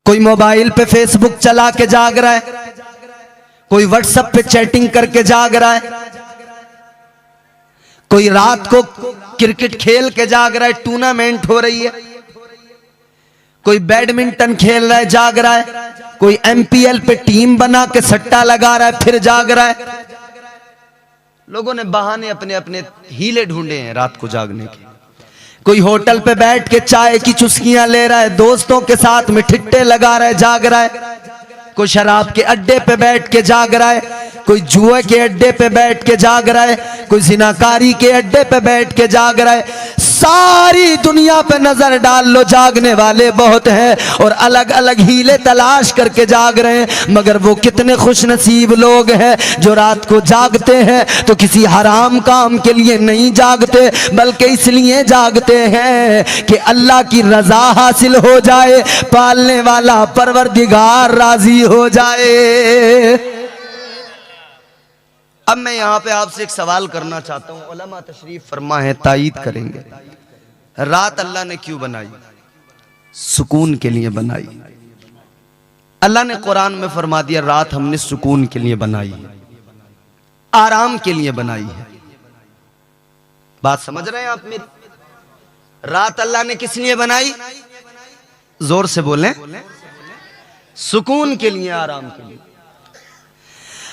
कोई मोबाइल पे फेसबुक चला के जाग रहा है, कोई व्हाट्सएप पे चैटिंग करके जाग रहा है, कोई रात को क्रिकेट खेल के जाग रहा है, टूर्नामेंट हो रही है, कोई बैडमिंटन खेल रहा है जाग रहा है, कोई एमपीएल पे टीम बना के सट्टा लगा रहा है फिर जाग रहा है। लोगों ने बहाने अपने अपने हीले ढूंढे हैं रात को जागने के। कोई होटल पे बैठ के चाय की चुस्कियां ले रहा है, दोस्तों के साथ में ठिट्टे लगा रहा है जाग रहा है। कोई शराब के अड्डे पे बैठ के जाग रहा है, कोई जुए के अड्डे पे बैठ के जाग रहा है, कोई जिनाकारी के अड्डे पे बैठ के जाग रहा है। सारी दुनिया पे नजर डाल लो, जागने वाले बहुत हैं और अलग अलग हीले तलाश करके जाग रहे हैं। मगर वो कितने खुशनसीब लोग हैं जो रात को जागते हैं तो किसी हराम काम के लिए नहीं जागते, बल्कि इसलिए जागते हैं कि अल्लाह की रजा हासिल हो जाए, पालने वाला परवरदिगार राजी हो जाए। अब मैं यहाँ पे आपसे एक सवाल करना चाहता हूँ, उलमा तशरीफ फरमा है, तायीद करेंगे। रात अल्लाह ने क्यों बनाई? सुकून के लिए बनाई। अल्लाह ने कुरान में फरमा दिया रात हमने सुकून के लिए बनाई है, आराम के लिए बनाई है। बात समझ रहे हैं आप मेरी? रात अल्लाह ने किस लिए बनाई? जोर से बोलें। सुकून के लिए, आराम के लिए।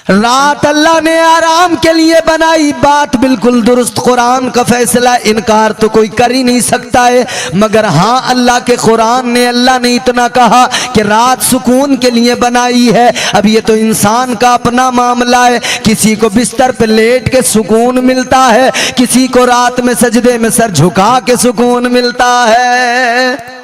रात अल्लाह ने आराम के लिए बनाई, बात बिल्कुल दुरुस्त, कुरान का फैसला, इनकार तो कोई कर ही नहीं सकता है। मगर हाँ, अल्लाह के कुरान ने, अल्लाह ने इतना कहा कि रात सुकून के लिए बनाई है। अब ये तो इंसान का अपना मामला है, किसी को बिस्तर पे लेट के सुकून मिलता है, किसी को रात में सजदे में सर झुका के सुकून मिलता है।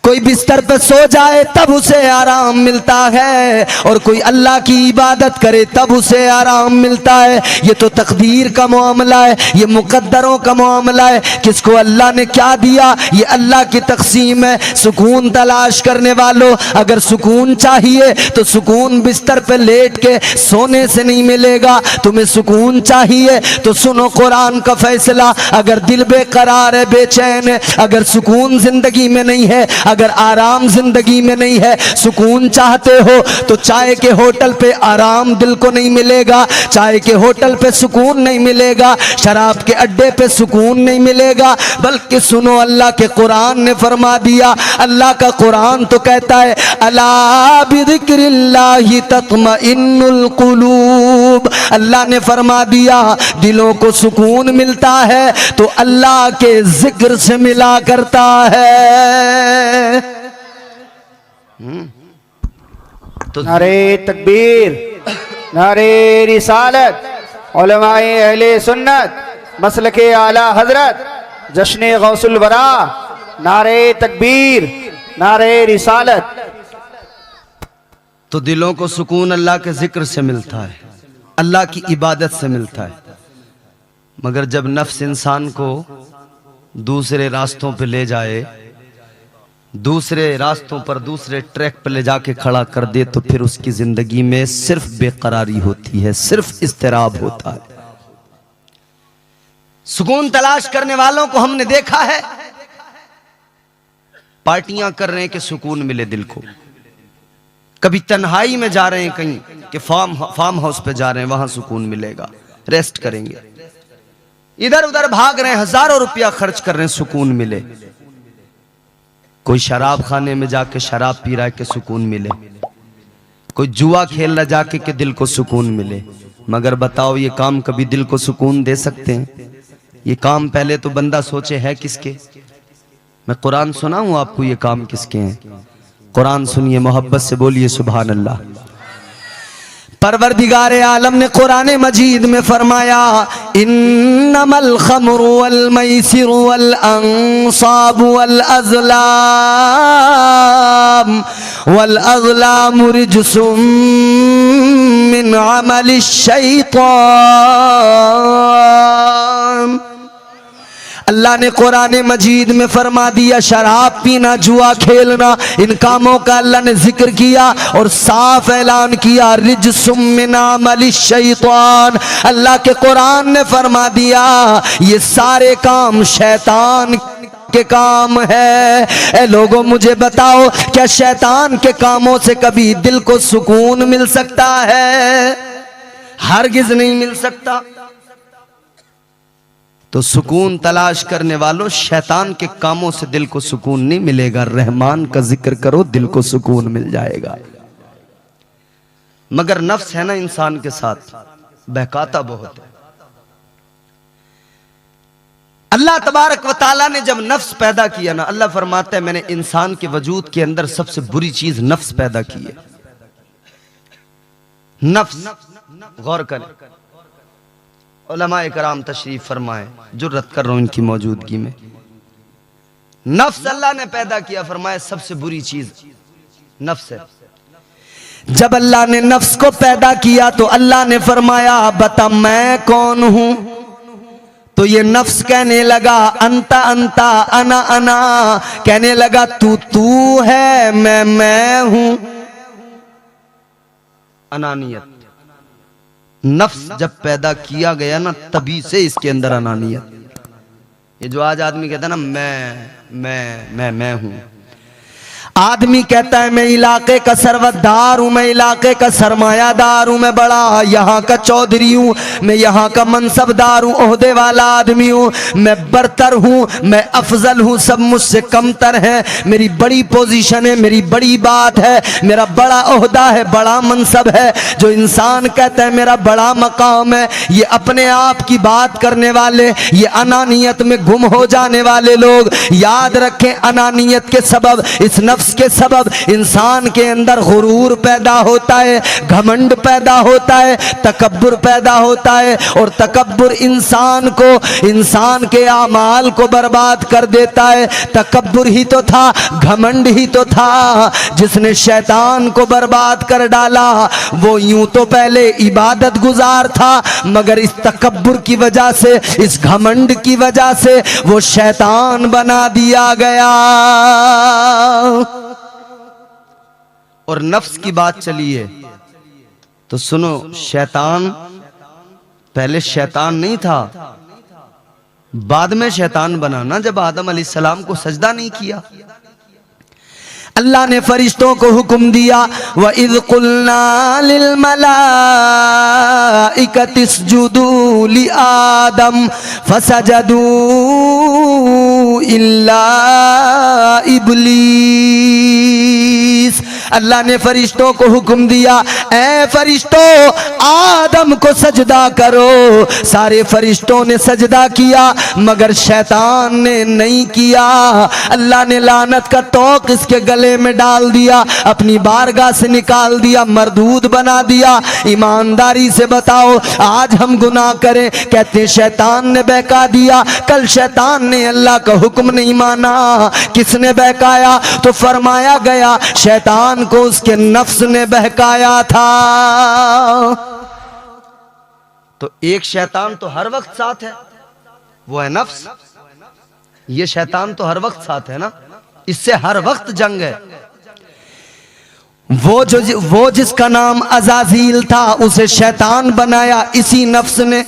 कोई बिस्तर पे सो जाए तब उसे आराम मिलता है और कोई अल्लाह की इबादत करे तब उसे आराम मिलता है। ये तो तकदीर का मामला है, ये मुकद्दरों का मामला है। किसको अल्लाह ने क्या दिया ये अल्लाह की तकसीम है। सुकून तलाश करने वालों, अगर सुकून चाहिए तो सुकून बिस्तर पे लेट के सोने से नहीं मिलेगा। तुम्हें सुकून चाहिए तो सुनो कुरान का फैसला। अगर दिल बेकरार है, बेचैन है, अगर सुकून जिंदगी में नहीं है, अगर आराम जिंदगी में नहीं है, सुकून चाहते हो तो चाय के होटल पे आराम दिल को नहीं मिलेगा, चाय के होटल पे सुकून नहीं मिलेगा, शराब के अड्डे पे सुकून नहीं मिलेगा। बल्कि सुनो, अल्लाह के कुरान ने फरमा दिया, अल्लाह का कुरान तो कहता है अला बिज़िक्रिल्लाहि तत्मइन्नुल कुलूब। अल्लाह ने फरमा दिया दिलों को सुकून मिलता है तो अल्लाह के जिक्र से मिला करता है। तो नारे तकबीर, नारे रिसालत, उलमाए अहले सुन्नत, मसलके आला हजरत, जश्ने गौसुल वरा, नारे तकबीर, नारे रिसालत। तो दिलों को सुकून अल्लाह के जिक्र से मिलता है, अल्लाह की इबादत से मिलता है। मगर जब नफ्स इंसान को दूसरे रास्तों पे ले जाए, दूसरे रास्तों पर, दूसरे ट्रैक पर ले जाके खड़ा कर दे, तो फिर उसकी जिंदगी में सिर्फ बेकरारी होती है, सिर्फ इस्तिराब होता है। सुकून तलाश करने वालों को हमने देखा है पार्टियां कर रहे हैं कि सुकून मिले दिल को। कभी तन्हाई में जा रहे हैं कहीं कि फार्म हाउस पे जा रहे हैं, वहां सुकून मिलेगा, रेस्ट करेंगे। इधर उधर भाग रहे हैं, हजारों रुपया खर्च कर रहे हैं, सुकून मिले। कोई शराब खाने में जाके शराब पी रहा है कि सुकून मिले, कोई जुआ खेल रहा जाके कि दिल को सुकून मिले। मगर बताओ, ये काम कभी दिल को सुकून दे सकते हैं? ये काम पहले तो बंदा सोचे है किसके। मैं कुरान सुनाऊं आपको, ये काम किसके हैं? कुरान सुनिए, मोहब्बत से बोलिए सुभान अल्लाह। परवरदिगार आलम ने कुरान मजीद में फरमाया इन्नमल खमरु वल मैसिरु वल अंसाबु वल अज़लाम रिजसुम मिन अमलिश शैतान। अल्लाह ने कुरान मजीद में फरमा दिया शराब पीना, जुआ खेलना, इन कामों का अल्लाह ने जिक्र किया और साफ ऐलान किया रिज्सुम मिन अमलिश शैतान। अल्लाह के कुरान ने फरमा दिया ये सारे काम शैतान के काम है। ए लोगों मुझे बताओ, क्या शैतान के कामों से कभी दिल को सुकून मिल सकता है? हरगिज नहीं मिल सकता। तो सुकून तलाश करने वालों, शैतान के कामों से दिल को सुकून नहीं मिलेगा। रहमान का जिक्र करो, दिल को सुकून मिल जाएगा। मगर नफ्स है ना इंसान के साथ, बहकाता बहुत है। अल्लाह तबारक व ताला ने जब नफ्स पैदा किया ना, अल्लाह फरमाता है मैंने इंसान के वजूद के अंदर सबसे बुरी चीज नफ्स पैदा की है। नफ्स, गौर करें, उलमाए कराम तशरीफ फरमाए, जुर्रत कर रहा हूं इनकी मौजूदगी में। नफ्स अल्लाह ने पैदा किया, फरमाया सबसे बुरी चीज नफ्स है। जब अल्लाह ने नफ्स को पैदा किया तो अल्लाह ने फरमाया बता मैं कौन हूं? तो ये नफ्स कहने लगा अंता अंता, अना अना, कहने लगा तू तू है, मैं हूं। अनानियत, नफ्स जब पैदा किया गया ना, तभी से इसके अंदर अनानियत। ये जो आज आदमी कहता है ना मैं हूं, आदमी कहता है मैं इलाके का सरवतदार हूं, मैं इलाके का सरमायादार हूं, मैं बड़ा यहाँ का चौधरी हूं, मैं यहाँ का मनसबदार हूं, ओहदे वाला आदमी हूं, मैं बरतर हूं, मैं अफजल हूं, सब मुझसे कमतर हैं, मेरी बड़ी पोजीशन है, मेरी बड़ी बात है, मेरा बड़ा ओहदा है, बड़ा मनसब है। जो इंसान कहता है मेरा बड़ा मकाम है, ये अपने आप की बात करने वाले, ये अनानियत में गुम हो जाने वाले लोग, याद रखें अनानियत के सबब, इस नफ्स के सबब इंसान के अंदर गुरूर पैदा होता है, घमंड पैदा होता है, तकब्बुर पैदा होता है। और तकब्बुर इंसान को, इंसान के आमाल को बर्बाद कर देता है। तकब्बुर ही तो था, घमंड ही तो था जिसने शैतान को बर्बाद कर डाला। वो यूं तो पहले इबादत गुजार था, मगर इस तकब्बुर की वजह से, इस घमंड की वजह से वो शैतान बना दिया गया। और नफ्स की बात चली है तो सुनो, शैतान पहले शैतान नहीं था, बाद में शैतान बना ना, जब आदम अलैहिस्सलाम को सजदा नहीं किया। अल्लाह ने फरिश्तों को हुक्म दिया व इज़ कुल्ना लिल मलाइकति इस्जुदू लि आदम फसजदू इल्ला इब्लीस। अल्लाह ने फरिश्तों को हुक्म दिया, ऐ फरिश्तों आदम को सजदा करो। सारे फरिश्तों ने सजदा किया, मगर शैतान ने नहीं किया। अल्लाह ने लानत का तोक इसके गले में डाल दिया, अपनी बारगाह से निकाल दिया, मरदूद बना दिया। ईमानदारी से बताओ, आज हम गुनाह करें, कहते शैतान ने बहका दिया। कल शैतान ने अल्लाह का हुक्म नहीं माना, किसने बहकाया? तो फरमाया गया शैतान को उसके नफ्स ने बहकाया था। तो एक शैतान तो हर वक्त साथ है, वो है नफ्स। ये शैतान तो हर वक्त साथ है ना, इससे हर वक्त जंग है। वो जिसका नाम अज़ाज़ील था, उसे शैतान बनाया इसी नफ्स ने।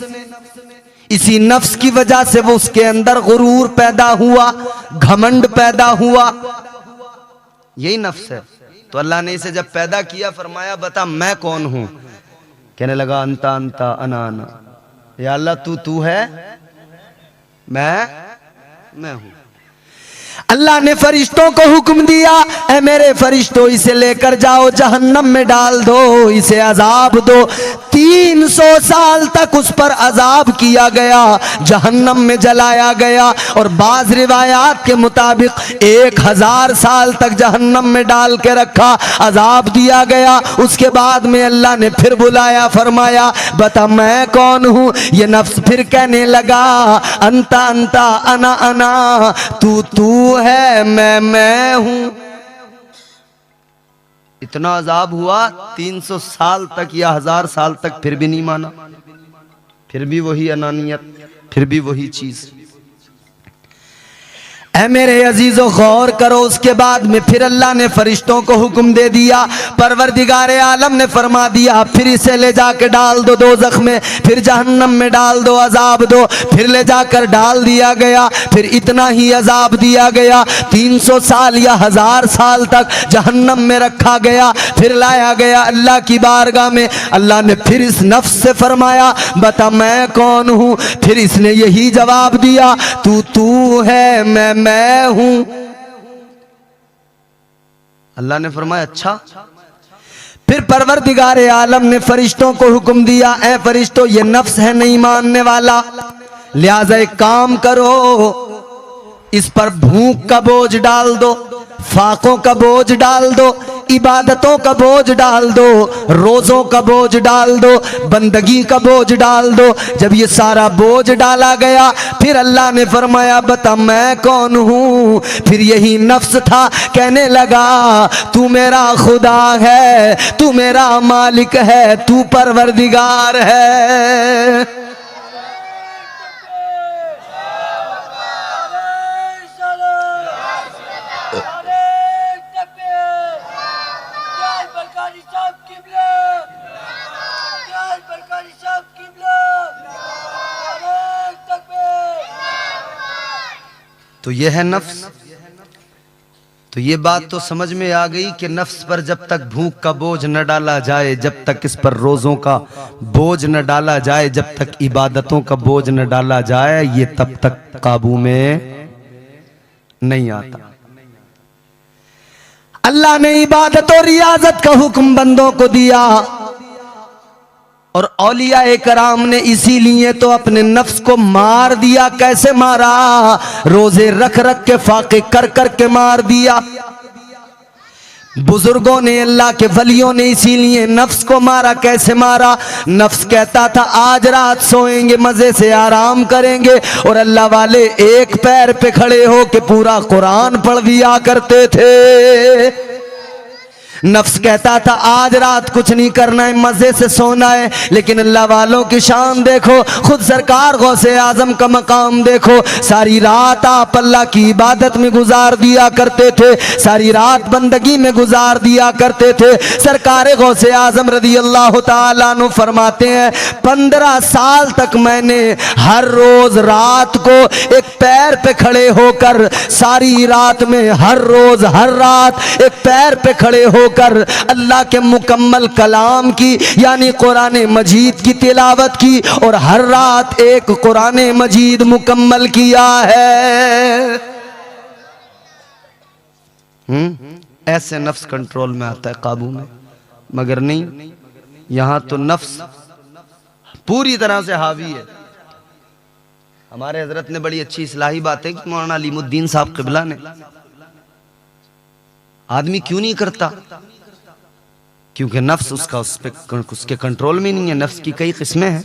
इसी नफ्स की वजह से वो उसके अंदर गुरूर पैदा हुआ, घमंड पैदा हुआ। यही नफ्स है। तो अल्लाह ने इसे जब पैदा किया, फरमाया बता मैं कौन हूं? कहने लगा अंता अंता, अना अना। या अल्लाह तू है, मैं हूं। अल्लाह ने फरिश्तों को हुक्म दिया, ऐ मेरे फरिश्तों इसे लेकर जाओ, जहन्नम में डाल दो, इसे अजाब दो। 300 साल तक उस पर अजाब किया गया, जहन्नम में जलाया गया। और बाज रिवायात के मुताबिक 1000 साल तक जहन्नम में डाल के रखा, अजाब दिया गया। उसके बाद में अल्लाह ने फिर बुलाया, फरमाया बता मैं कौन हूं? ये नफ्स फिर कहने लगा अंता अंता, अना अना, तू है, मैं हूं। इतना अजाब हुआ 300 साल तक या 1000 साल तक, फिर भी नहीं माना, फिर भी वही अनानियत, फिर भी वही चीज। ऐ मेरे अजीजों गौर करो। उसके बाद में फिर अल्लाह ने फरिश्तों को हुक्म दे दिया, परवरदिगारे आलम ने फरमा दिया फिर इसे ले जाकर डाल दो दोज़ख में, फिर जहन्नम में डाल दो, अजाब दो। फिर ले जाकर डाल दिया गया, फिर इतना ही अजाब दिया गया, 300 साल या 1000 साल तक जहन्नम में रखा गया। फिर लाया गया अल्लाह की बारगाह में। अल्लाह ने फिर इस नफ्स से फरमाया बता मैं कौन हूँ। फिर इसने यही जवाब दिया तू है, मैं हूं। अल्लाह ने फरमाया अच्छा। फिर परवरदिगारे आलम ने फरिश्तों को हुक्म दिया ऐ फरिश्तों ये नफ्स है नहीं मानने वाला, लिहाजा एक काम करो इस पर भूख का बोझ डाल दो, फाकों का बोझ डाल दो, इबादतों का बोझ डाल दो, रोज़ों का बोझ डाल दो, बंदगी का बोझ डाल दो। जब ये सारा बोझ डाला गया फिर अल्लाह ने फरमाया बता मैं कौन हूँ। फिर यही नफ्स था कहने लगा तू मेरा खुदा है, तू मेरा मालिक है, तू परवरदिगार है। तो यह है नफ्स। तो ये बात तो समझ में आ गई कि नफ्स पर जब तक भूख का बोझ न डाला जाए, जब तक इस पर रोज़ों का बोझ न डाला जाए, जब तक इबादतों का बोझ न डाला जाए, ये तब तक काबू में नहीं आता। अल्लाह ने इबादत और रियाजत का हुक्म बंदों को दिया और औलिया कराम ने इसीलिए तो अपने नफ्स को मार दिया। कैसे मारा? रोजे रख रख के, फाके कर कर के मार दिया। बुजुर्गों ने, अल्लाह के वलियों ने इसीलिए नफ्स को मारा। कैसे मारा? नफ्स कहता था आज रात सोएंगे, मजे से आराम करेंगे, और अल्लाह वाले एक पैर पे खड़े हो के पूरा कुरान पढ़ दिया करते थे। नफ्स कहता था आज रात कुछ नहीं करना है, मजे से सोना है। लेकिन अल्लाह वालों की शान देखो, खुद सरकार गौसे आजम का मकाम देखो। सारी रात आप अल्लाह की इबादत में गुजार दिया करते थे, सारी रात बंदगी में गुजार दिया करते थे। सरकार गौसे आजम रज़ी अल्लाह तआला अन्हु फरमाते हैं 15 साल तक मैंने हर रोज रात को एक पैर पे खड़े होकर, सारी रात में हर रोज हर रात एक पैर पे खड़े होकर अल्लाह के मुकम्मल कलाम की यानी कुरान मजीद की तिलावत की, और हर रात एक कुरान मजीद मुकम्मल किया है। ऐसे नफ्स कंट्रोल में आता है, काबू में। मगर नहीं, यहां तो नफ्स पूरी तरह से हावी है। हमारे हजरत ने बड़ी अच्छी इस्लाही बातें की, मौलाना अलीमुद्दीन साहब क़िबला ने। आदमी क्यों नहीं करता? क्योंकि नफ्स उसका उसके कंट्रोल में नहीं है। नफ्स की कई किस्में हैं।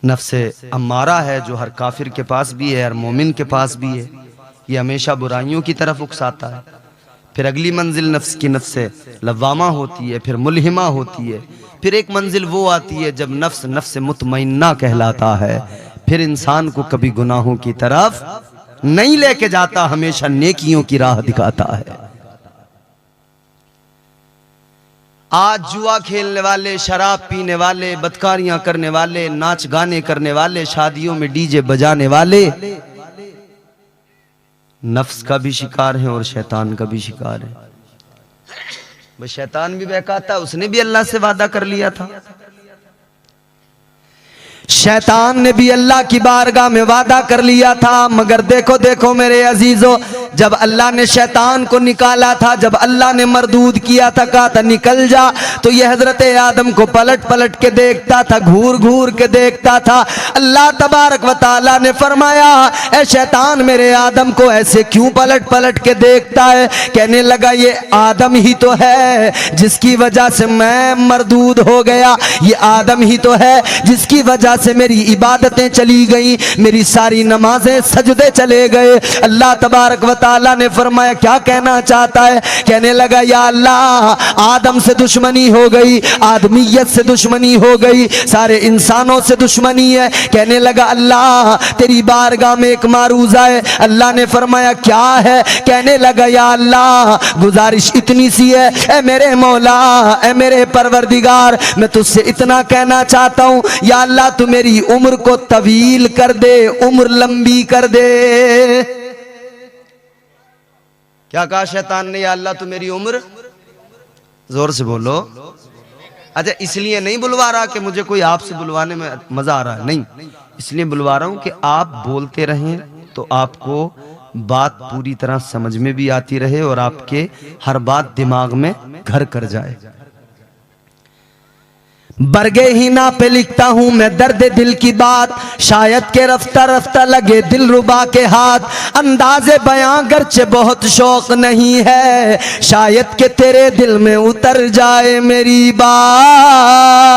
नफ्स अम्मारा है जो हर काफिर के पास भी है, हर मोमिन के पास भी है। ये हमेशा बुराइयों की तरफ उकसाता है। फिर अगली मंजिल नफ्स की नफ्स लव्वामा होती है, फिर मुल्हिमा होती है। फिर एक मंजिल वो आती है जब नफ्स नफ्स मुतमइन्ना कहलाता है। फिर इंसान को कभी गुनाहों की तरफ नहीं लेके जाता, हमेशा नेकियों की राह दिखाता है। आज जुआ खेलने वाले, शराब पीने वाले, बदकारियां करने वाले, नाच गाने करने वाले, शादियों में डीजे बजाने वाले नफ्स का भी शिकार है और शैतान का भी शिकार है। भाई शैतान भी बहकाता, उसने भी अल्लाह से वादा कर लिया था। शैतान ने भी अल्लाह की बारगाह में वादा कर लिया था। मगर देखो देखो मेरे अजीजों, जब अल्लाह ने शैतान को निकाला था, जब अल्लाह ने मरदूद किया था, कहा था निकल जा, तो यह हजरत आदम को पलट पलट के देखता था, घूर घूर के देखता था। अल्लाह तबारक व तआला ने फरमाया ऐ शैतान मेरे आदम को ऐसे क्यों पलट पलट के देखता है? कहने लगा ये आदम ही तो है जिसकी वजह से मैं मरदूद हो गया, ये आदम ही तो है जिसकी वजह से मेरी इबादतें चली गई, मेरी सारी नमाजें सजदे चले गए। अल्लाह तबारक व तआला ने फरमाया क्या कहना चाहता है? कहने लगा या अल्लाह आदम से दुश्मनी हो गई, आदमियत से दुश्मनी हो गई, सारे इंसानों से दुश्मनी है। कहने लगा अल्लाह तेरी बारगाह में एक मारूजा है। अल्लाह ने फरमाया क्या है? कहने लगा या अल्लाह गुजारिश इतनी सी है, ए मेरे मौला, ए मेरे परवरदिगार, मैं तुझसे इतना कहना चाहता हूँ या अल्लाह तू मेरी उम्र को तवील कर दे, उम्र लंबी कर दे। क्या कहा शैतान ने? या अल्लाह तू मेरी उम्र, जोर से बोलो। अच्छा इसलिए नहीं बुलवा रहा कि मुझे कोई आपसे बुलवाने में मजा आ रहा है, नहीं, इसलिए बुलवा रहा हूं कि आप बोलते रहें तो आपको बात पूरी तरह समझ में भी आती रहे और आपके हर बात दिमाग में घर कर जाए। बरगे ही ना पे लिखता हूं मैं दर्द दिल की बात, शायद के रफ्ता रफ्ता लगे दिल रुबा के हाथ। अंदाजे बयां गर्चे बहुत शौक नहीं है, शायद के तेरे दिल में उतर जाए मेरी बात।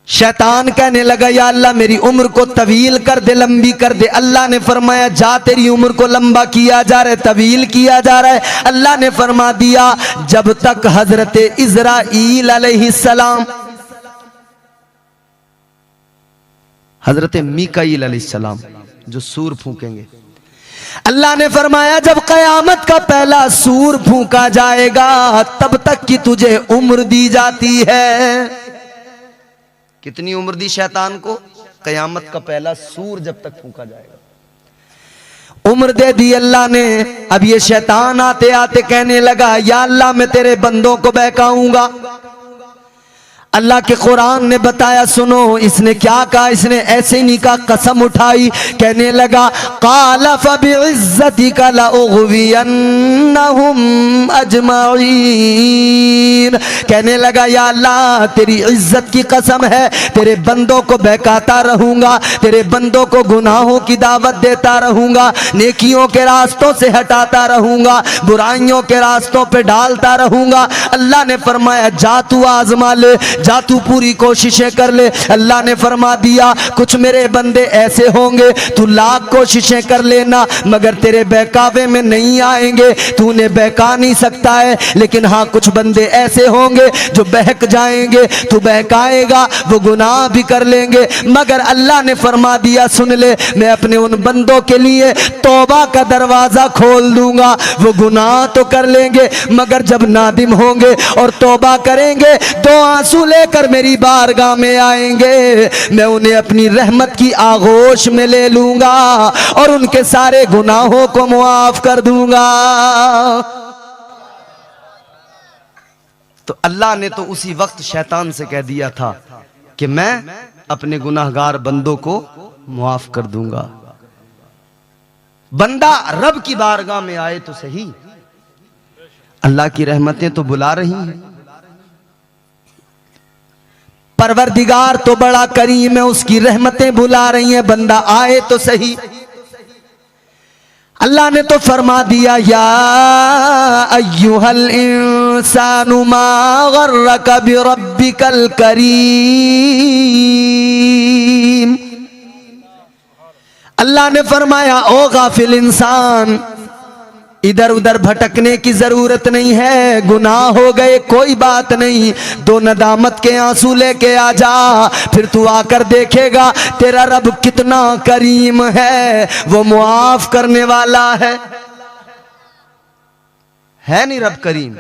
शैतान कहने लगा या अल्लाह मेरी उम्र को तवील कर दे, लंबी कर दे। अल्लाह ने फरमाया जा तेरी उम्र को लंबा किया जा रहा है, तवील किया जा रहा है। अल्लाह ने फरमा दिया जब तक हजरत इज़राइल अलैहिस्सलाम, हजरत मीकाईल अलैहिस्सलाम जो सूर फूकेंगे, अल्लाह ने फरमाया जब कयामत का पहला सूर फूका जाएगा तब तक की तुझे उम्र दी जाती है। कितनी उम्र दी शैतान को? कयामत का पहला सूर जब तक फूका जाएगा उम्र दे दी अल्लाह ने। अब ये शैतान आते आते कहने लगा या अल्लाह मैं तेरे बंदों को बहकाऊंगा। अल्लाह के कुरान ने बताया सुनो इसने क्या कहा, इसने ऐसे नहीं कहा, कसम उठाई। कहने लगा क़ाल फ़बिइज़्ज़तिका लअग़वियन्नहुम अजमईन। कहने लगा या अल्लाह तेरी इज्जत की कसम है, तेरे बंदों को बहकाता रहूंगा, तेरे बंदों को गुनाहों की दावत देता रहूंगा, नेकियों के रास्तों से हटाता रहूंगा, बुराइयों के रास्तों पे डालता रहूंगा। अल्लाह ने फरमाया जा तू आजमा ले, जा तू पूरी कोशिशें कर ले। अल्लाह ने फरमा दिया कुछ मेरे बंदे ऐसे होंगे तू लाख कोशिशें कर लेना मगर तेरे बहकावे में नहीं आएंगे, तूने बहका नहीं सकता है। लेकिन हाँ कुछ बंदे ऐसे होंगे जो बहक जाएंगे, तू बहकाएगा वो गुनाह भी कर लेंगे। मगर अल्लाह ने फरमा दिया सुन ले मैं अपने उन बंदों के लिए तौबा का दरवाजा खोल दूंगा। वो गुनाह तो कर लेंगे मगर जब नादिम होंगे और तौबा करेंगे दो आंसू लेकर मेरी बारगाह में आएंगे, मैं उन्हें अपनी रहमत की आगोश में ले लूंगा और उनके सारे गुनाहों को मुआफ कर दूंगा। तो अल्लाह ने तो उसी वक्त शैतान से कह दिया था कि मैं अपने गुनाहगार बंदों को मुआफ कर दूंगा। बंदा रब की बारगाह में आए तो सही, अल्लाह की रहमतें तो बुला रही हैं। परवरदिगार तो बड़ा करीम है, उसकी रहमतें बुला रही हैं, बंदा आए तो सही। अल्लाह ने तो फरमा दिया या अय्युहल इंसानु मा गर्रका बिरब्बिकल करीम। अल्लाह ने फरमाया ओ गाफिल इंसान इधर उधर भटकने की जरूरत नहीं है, गुनाह हो गए कोई बात नहीं, दो नदामत के आंसू लेके आ जा, फिर तू आकर देखेगा तेरा रब कितना करीम है, वो मुआफ करने वाला है नहीं रब करीम?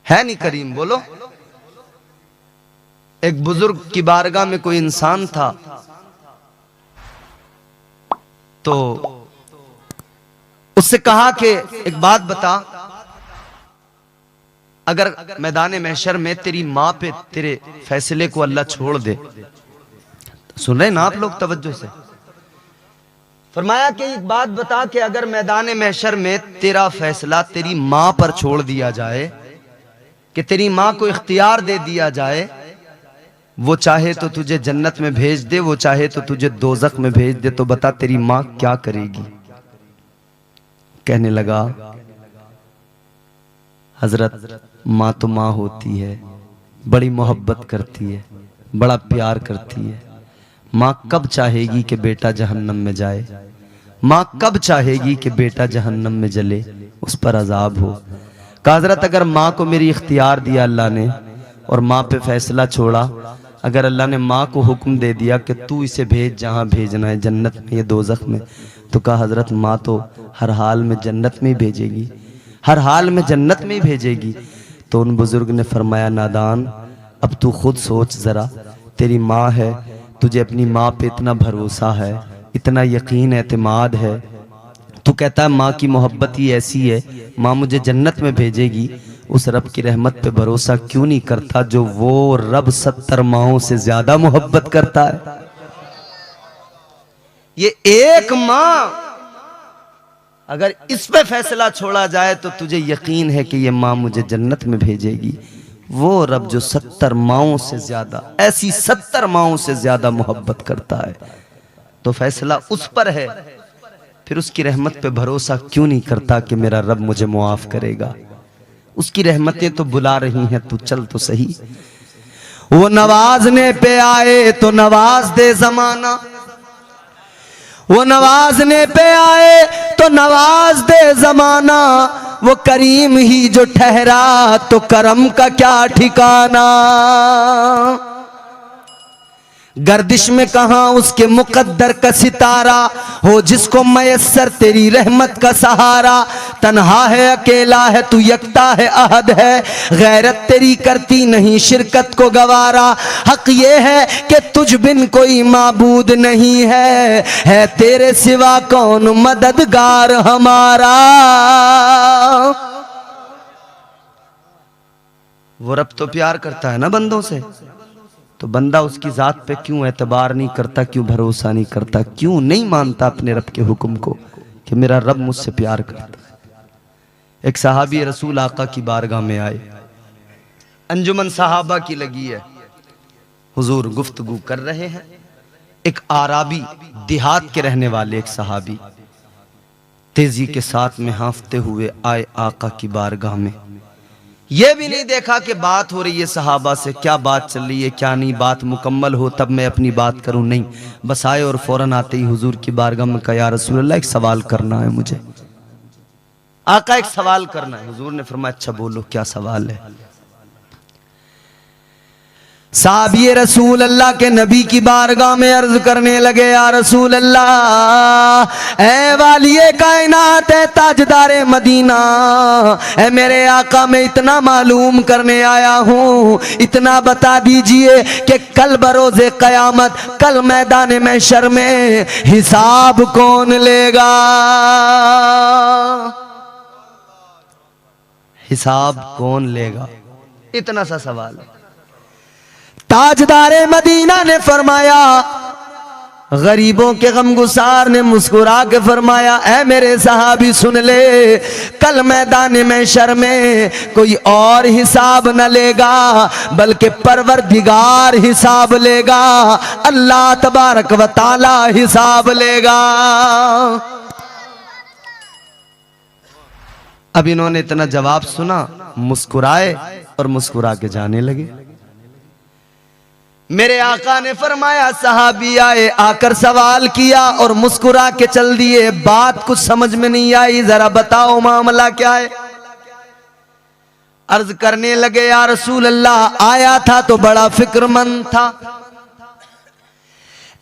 है नहीं करीम? बोलो। एक बुजुर्ग की बारगाह में कोई इंसान था तो उससे कहा कि एक बात बता, अगर मैदान महशर में तेरी मां पे तेरे फैसले को अल्लाह छोड़ दे, सुन रहे ना आप लोग तवज्जो से? फरमाया कि एक बात बता कि अगर मैदान महशर में तेरा फैसला तेरी मां पर छोड़ दिया जाए, कि तेरी मां को इख्तियार दे दिया जाए, वो चाहे तो तुझे जन्नत में भेज दे, वो चाहे तो तुझे दोजख में भेज दे, तो बता तेरी मां क्या करेगी? कहने लगा हजरत मां तो मां होती है, बड़ी मोहब्बत करती है, बड़ा प्यार करती है। माँ कब चाहेगी कि बेटा जहन्नम में जाए? माँ कब चाहेगी कि बेटा जहन्नम में जले, उस पर अजाब हो? कहा हज़रत अगर माँ को मेरी इख्तियार दिया अल्लाह ने और माँ पे फैसला छोड़ा, अगर अल्लाह ने माँ को हुक्म दे दिया कि तू इसे भेज जहाँ भेजना है, जन्नत में या दोज़ख में, तो कहा हज़रत माँ तो हर हाल में जन्नत में ही भेजेगी, हर हाल में जन्नत में ही भेजेगी। तो उन बुजुर्ग ने फरमाया नादान, अब तू खुद सोच ज़रा, तेरी माँ है, तुझे अपनी माँ पे इतना भरोसा है, इतना यकीन एतमाद है, तू कहता है माँ की मोहब्बत ही ऐसी है, माँ मुझे जन्नत में भेजेगी। उस रब की रहमत पे भरोसा क्यों नहीं करता जो वो रब 70 माओं से ज्यादा मोहब्बत करता है? ये एक माँ अगर इस पे फैसला छोड़ा जाए तो तुझे यकीन है कि ये माँ मुझे जन्नत में भेजेगी। वो रब जो 70 माओं से ज्यादा, ऐसी 70 माओं से ज्यादा मोहब्बत करता है, तो फैसला उस पर है, फिर उसकी रहमत पे भरोसा क्यों नहीं करता कि मेरा रब मुझे मुआफ करेगा? उसकी रहमतें तो बुला रही हैं, तू चल तो सही। वो नवाजने पे आए तो नवाज दे जमाना, वो नवाजने पे आए तो नवाज दे जमाना, वो करीम ही जो ठहरा तो करम का क्या ठिकाना। गर्दिश में कहां उसके मुकद्दर का सितारा, हो जिसको मयस्सर तेरी रहमत का सहारा। तन्हा है अकेला है तू, यकता है अहद है, गैरत तेरी करती नहीं शिरकत को गवारा। हक ये है कि तुझ बिन कोई माबूद नहीं है तेरे सिवा कौन मददगार हमारा। वो रब तो प्यार करता है ना बंदों से, तो बंदा उसकी जात पे क्यों एतबार नहीं करता, क्यों भरोसा नहीं करता, क्यों नहीं मानता अपने रब के हुक्म को कि मेरा रब मुझसे प्यार करता है। एक सहाबी रसूल आका की बारगाह में आए, अंजुमन सहाबा की लगी है, हुजूर गुफ्तगू कर रहे हैं। एक आराबी, देहात के रहने वाले एक सहाबी तेजी के साथ में हांफते हुए आए आका की बारगाह में। ये भी नहीं देखा कि बात हो रही है सहाबा से, क्या बात चल रही है क्या नहीं, बात मुकम्मल हो तब मैं अपनी बात करूं, नहीं, बस आए और फौरन आते ही हुजूर की बारगाह में कहा या रसूल अल्लाह एक सवाल करना है मुझे। आका एक सवाल करना है। हुजूर ने फरमाया अच्छा बोलो क्या सवाल है। साहबी रसूल अल्लाह के नबी की बारगाह में अर्ज करने लगे या रसूल अल्लाह, ऐ वालिए कायनात है ताजदारे मदीना, ऐ मेरे आका मैं इतना मालूम करने आया हूँ, इतना बता दीजिए कि कल बरोज़े क़यामत, कल मैदान महशर में हिसाब कौन लेगा? हिसाब कौन लेगा? इतना सा सवाल है। ताजदारे मदीना ने फरमाया, गरीबों के गमगुसार ने मुस्कुरा के फरमाया ऐ मेरे सहाबी सुन ले, कल मैदान महशर में कोई और हिसाब न लेगा बल्कि परवरदिगार हिसाब लेगा, अल्लाह तबारक व तआला हिसाब लेगा। अब इन्होंने इतना जवाब सुना, मुस्कुराए और मुस्कुरा के जाने लगे। मेरे आका ने फरमाया सहाबी आए, आकर सवाल किया और मुस्कुरा के चल दिए। बात कुछ समझ में नहीं आई, जरा बताओ मामला क्या है। अर्ज करने लगे या रसूल अल्लाह, आया था तो बड़ा फिक्रमंद था,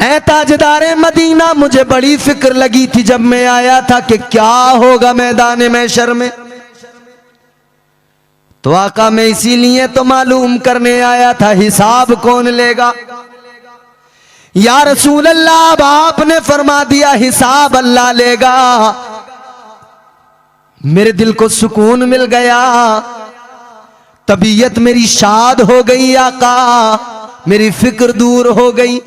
ऐ ताजदारे मदीना मुझे बड़ी फिक्र लगी थी जब मैं आया था कि क्या होगा मैदान महशर में। तो आका मैं इसीलिए तो मालूम करने आया था हिसाब कौन लेगा। या रसूल अल्लाह अब आपने फरमा दिया हिसाब अल्लाह लेगा, मेरे दिल को सुकून मिल गया, तबीयत मेरी शाद हो गई आका, मेरी फिक्र दूर हो गई।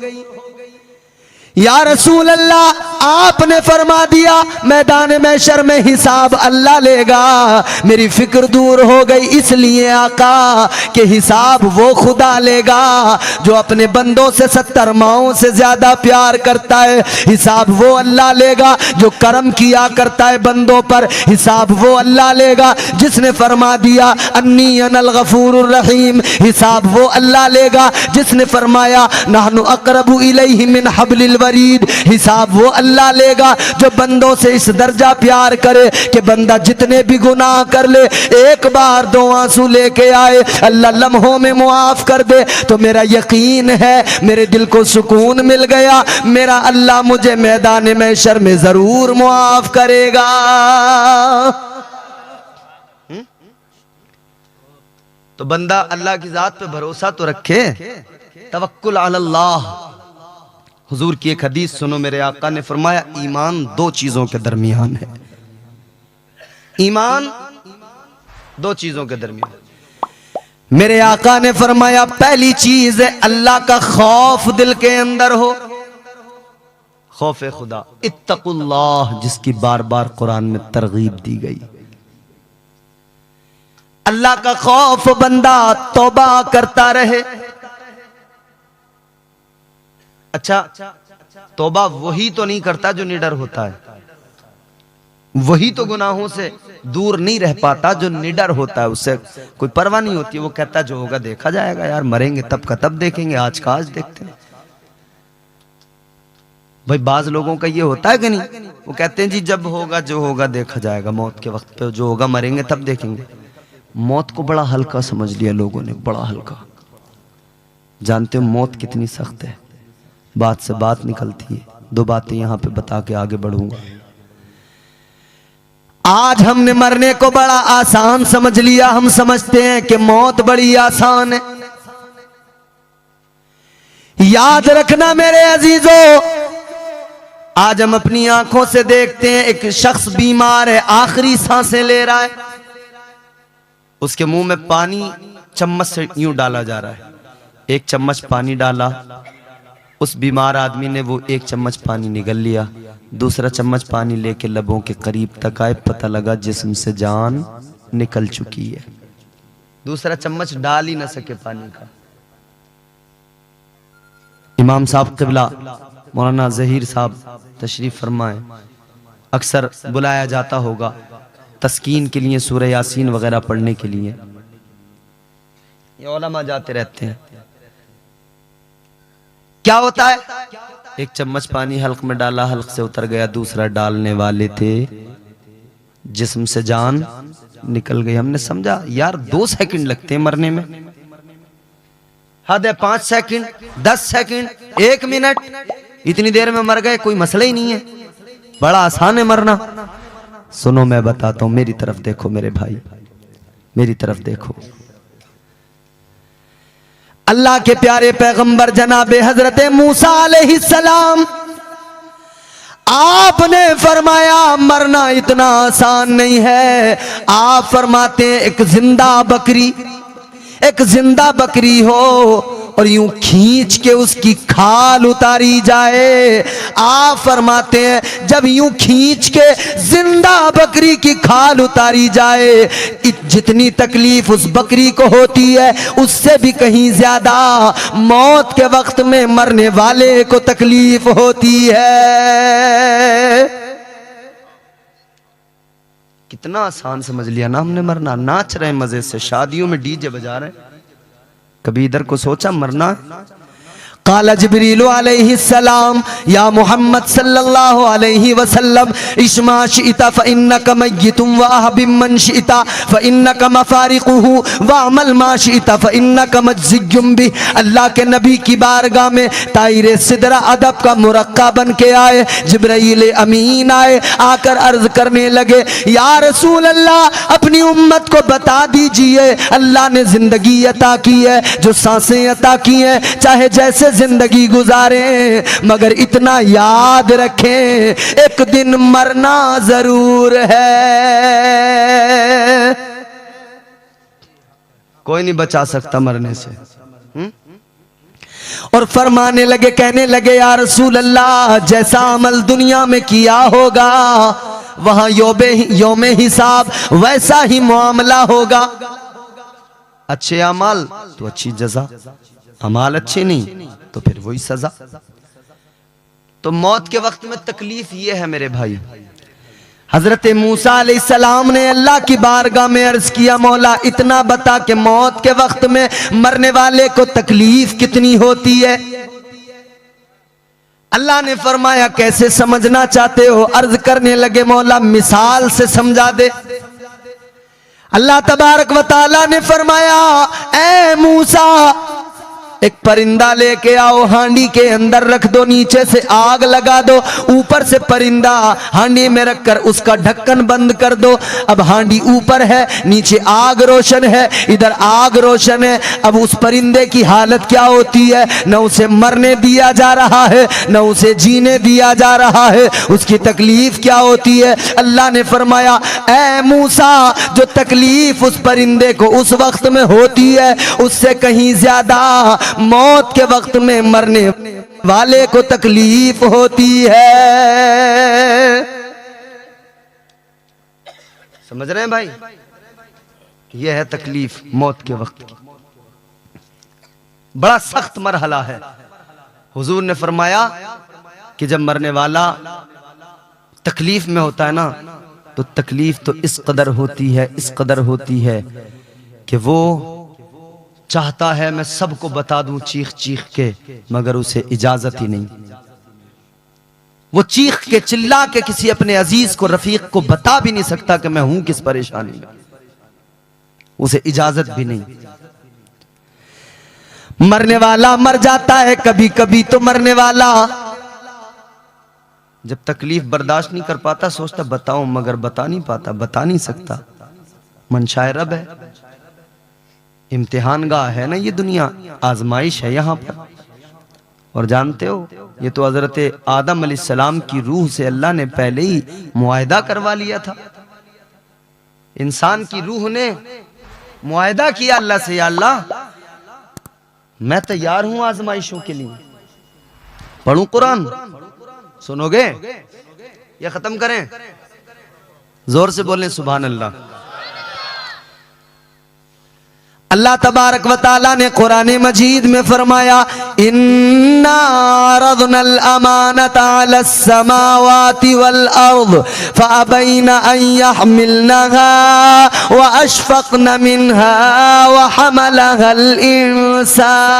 या रसूल अल्लाह आपने फरमा दिया मैदान महशर में हिसाब अल्लाह लेगा। मेरी फिक्र दूर हो गई इसलिए आका कि हिसाब वो खुदा लेगा जो अपने बंदों से 70 माओं से ज्यादा प्यार करता है। हिसाब वो अल्लाह लेगा जो करम किया करता है बंदों पर। हिसाब वो अल्लाह लेगा जिसने फरमा दिया अन्नी अनल गफूरुर रहीम। हिसाब वो अल्लाह लेगा जिसने फरमाया नहनु अक़रबु इलैहि मिन हब्लिल वरीद। हिसाब वो अल्लाह लेगा जो बंदों से इस दर्जा प्यार करे कि बंदा जितने भी गुनाह कर ले एक बार 2 आंसू लेके आए अल्लाह लम्हों में मुआफ कर दे। तो मेरा यकीन है मेरे दिल को सुकून मिल गया, मेरा अल्लाह मुझे मैदान महशर में जरूर मुआफ करेगा। तो बंदा अल्लाह की जात पे भरोसा तो रखे, तवक्कुल अल्लाह। हुजूर की एक हदीस सुनो, मेरे आका ने फरमाया ईमान 2 चीजों के दरमियान है। ईमान 2 चीजों के दरमियान। मेरे आका ने फरमाया पहली चीज है अल्लाह का खौफ दिल के अंदर हो, खौफ खुदा, इत्तकुल्लाह, जिसकी बार बार कुरान में तरगीब दी गई। अल्लाह का खौफ बंदा तौबा करता रहे। अच्छा, तौबा वही तो नहीं करता जो निडर होता है, वही तो गुनाहों से दूर नहीं रह पाता जो निडर होता है। उससे कोई परवाह नहीं होती, वो कहता जो होगा देखा जाएगा, यार मरेंगे तब का तब देखेंगे, आज का आज देखते हैं। भाई बाज लोगों का ये होता है कि नहीं, वो कहते हैं जी जब होगा जो होगा देखा जाएगा, मौत के वक्त पे जो होगा मरेंगे तब देखेंगे। मौत को बड़ा हल्का समझ लिया लोगों ने, बड़ा हल्का। जानते हो मौत कितनी सख्त है, बात से बात निकलती है। 2 बातें यहां पे बता के आगे बढ़ूंगा। आज हमने मरने को बड़ा आसान समझ लिया, हम समझते हैं कि मौत बड़ी आसान है। याद रखना मेरे अजीजों, आज हम अपनी आंखों से देखते हैं एक शख्स बीमार है, आखिरी सांसें ले रहा है, उसके मुंह में पानी चम्मच से यूं डाला जा रहा है। 1 चम्मच पानी डाला, उस बीमार आदमी ने वो 1 चम्मच पानी निगल लिया, दूसरा चम्मच पानी लेके लबों के करीब तक आए, पता लगा जिस्म से जान निकल चुकी है। दूसरा चम्मच डाल ही ना सके पानी का। इमाम साहब क़िबला मौलाना ज़हीर साहब तशरीफ फरमाए, अक्सर बुलाया जाता होगा तस्कीन के लिए, सूरह यासीन वगैरह पढ़ने के लिए, ये उलमा जाते रहते हैं। क्या होता है, 1 चम्मच पानी हल्क में डाला, हल्क से उतर गया, दूसरा डालने वाले थे, जिस्म से जान निकल गई। हमने समझा यार 2 सेकंड लगते हैं मरने में, हद है 5 सेकंड, 10 सेकंड, 1 मिनट, इतनी देर में मर गए, कोई मसला ही नहीं है, बड़ा आसान है मरना। सुनो मैं बताता हूं, मेरी तरफ देखो मेरे भाई, मेरी तरफ देखो। अल्लाह के प्यारे पैगंबर जनाबे हजरत मूसा अलैहिस्सलाम, आपने फरमाया मरना इतना आसान नहीं है। आप फरमाते हैं एक जिंदा बकरी हो और यूं खींच के उसकी खाल उतारी जाए। आप फरमाते हैं जब यूं खींच के जिंदा बकरी की खाल उतारी जाए, जितनी तकलीफ उस बकरी को होती है उससे भी कहीं ज्यादा मौत के वक्त में मरने वाले को तकलीफ होती है। कितना आसान समझ लिया ना हमने मरना। नाच रहे मजे से, शादियों में डीजे बजा रहे, कभी इधर को सोचा मरना। काला जिब्रीलु अलैहिस्सलाम या मोहम्मद सल्लल्लाहु अलैहि वसल्लम इश्मा शिइता फइन्नका मय्यितुम व अहबिम मन शिइता फइन्नका मफारिकुहु व अमल मा शिइता फइन्नका मज्जियुम बि। अल्लाह के नबी की बारगाह में तायरे सिदरा अदब का मुरक्का बन के आए, जिब्राइल अमीन आए, आकर अर्ज करने लगे या रसूल अल्लाह अपनी उम्मत को बता दीजिए अल्लाह ने जिंदगी अता की है, जो सांसें अता की हैं, चाहे जैसे जिंदगी गुजारे, मगर इतना याद रखें एक दिन मरना जरूर है। कोई नहीं बचा सकता मरने से। और फरमाने लगे, कहने लगे या रसूल अल्लाह, जैसा अमल दुनिया में किया होगा वहां योमे हिसाब वैसा ही मामला होगा। अच्छे अमाल तो अच्छी जजा, अमाल अच्छे नहीं तो फिर वही सजा। तो मौत के वक्त में तकलीफ ये है मेरे भाई, हजरत मूसा अलैहिस्सलाम ने अल्लाह की बारगाह में अर्ज किया, मौला इतना बता कि मौत के वक्त में मरने वाले को तकलीफ कितनी होती है। अल्लाह ने फरमाया कैसे समझना चाहते हो? अर्ज करने लगे, मौला मिसाल से समझा दे। अल्लाह तबारक व तआला ने फरमाया, ए मूसा एक परिंदा लेके आओ, हांडी के अंदर रख दो, नीचे से आग लगा दो, ऊपर से परिंदा हांडी में रखकर उसका ढक्कन बंद कर दो। अब हांडी ऊपर है, नीचे आग रोशन है, इधर आग रोशन है। अब उस परिंदे की हालत क्या होती है? न उसे मरने दिया जा रहा है, न उसे जीने दिया जा रहा है। उसकी तकलीफ क्या होती है? अल्लाह ने फरमाया, ऐ मूसा, जो तकलीफ उस परिंदे को उस वक्त में होती है उससे कहीं ज्यादा मौत के वक्त में मरने वाले को तकलीफ होती है। समझ रहे हैं भाई? यह है तकलीफ मौत के वक्त की, बड़ा सख्त मरहला है। हुजूर ने फरमाया कि जब मरने वाला तकलीफ में होता है ना, तो तकलीफ तो इस कदर होती है, इस कदर होती है कि वो चाहता है मैं सबको बता दूं चीख चीख के, मगर उसे इजाजत ही नहीं। वो चीख के चिल्ला के किसी अपने अजीज को, रफीक को बता भी नहीं सकता कि मैं हूं किस परेशानी में, उसे इजाजत भी नहीं। मरने वाला मर जाता है कभी कभी, तो मरने वाला जब तकलीफ बर्दाश्त नहीं कर पाता सोचता बताऊं, मगर बता नहीं पाता, बता नहीं सकता। मनशाए रब है, इम्तिहान गाह है ना ये दुनिया, आजमाइश है यहाँ पर। और जानते हो ये तो हजरत आदम अलैहिस्सलाम की रूह से अल्लाह ने पहले ही मुआहदा करवा लिया था। इंसान की रूह ने मुआहदा किया अल्लाह से, या अल्लाह मैं तैयार हूं आजमाइशों के लिए। पढ़ूं कुरान? सुनोगे या खत्म करें? जोर से बोलें सुभान अल्लाह। अल्लाह तबारक व तआला ने कुरान मजीद में फरमाया, इन्ना अरदनल अमानत अलस समावाति वल अर्द फअबैना अन यहमिलनहा व अशफक़न मिनहा व हमलहल इंसान।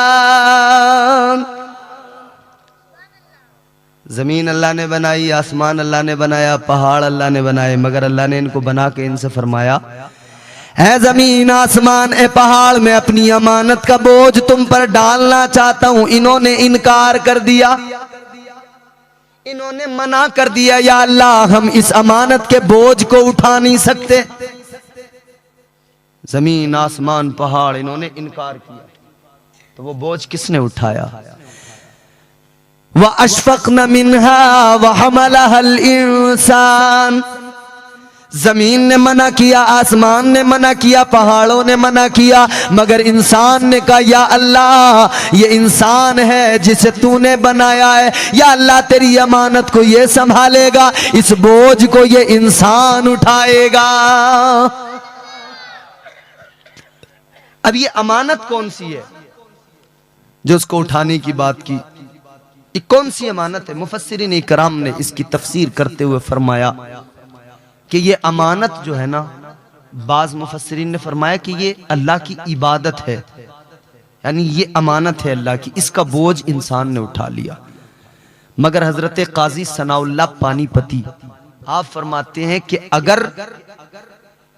जमीन अल्लाह ने बनाई, आसमान अल्लाह ने बनाया, पहाड़ अल्लाह ने बनाए, मगर अल्लाह ने इनको बना के इनसे फरमाया, है जमीन आसमान ए पहाड़, मैं अपनी अमानत का बोझ तुम पर डालना चाहता हूं। इन्होंने इनकार कर दिया, इन्होंने मना कर दिया, या अल्लाह हम इस अमानत के बोझ को उठा नहीं सकते। जमीन आसमान पहाड़ इन्होंने इनकार किया, तो वो बोझ किसने उठाया? व अशफक़न मिनहा व हमलहल इंसान। जमीन ने मना किया, आसमान ने मना किया, पहाड़ों ने मना किया, मगर इंसान ने कहा, या अल्लाह ये इंसान है जिसे तूने बनाया है, या अल्लाह तेरी अमानत को ये संभालेगा, इस बोझ को ये इंसान उठाएगा। अब ये अमानत कौन सी है जो उसको उठाने की बात की? ये कौन सी अमानत है? मुफस्सिरीन इकराम ने इसकी तफसीर करते हुए फरमाया कि ये अमानत जो है ना, बाज मुफस्सिरीन ने फरमाया कि ये अल्लाह की इबादत है, यानी ये अमानत है अल्लाह की, इसका बोझ इंसान ने उठा लिया। मगर हजरत काजी सनाउल्लाह पानीपती आप फरमाते हैं कि अगर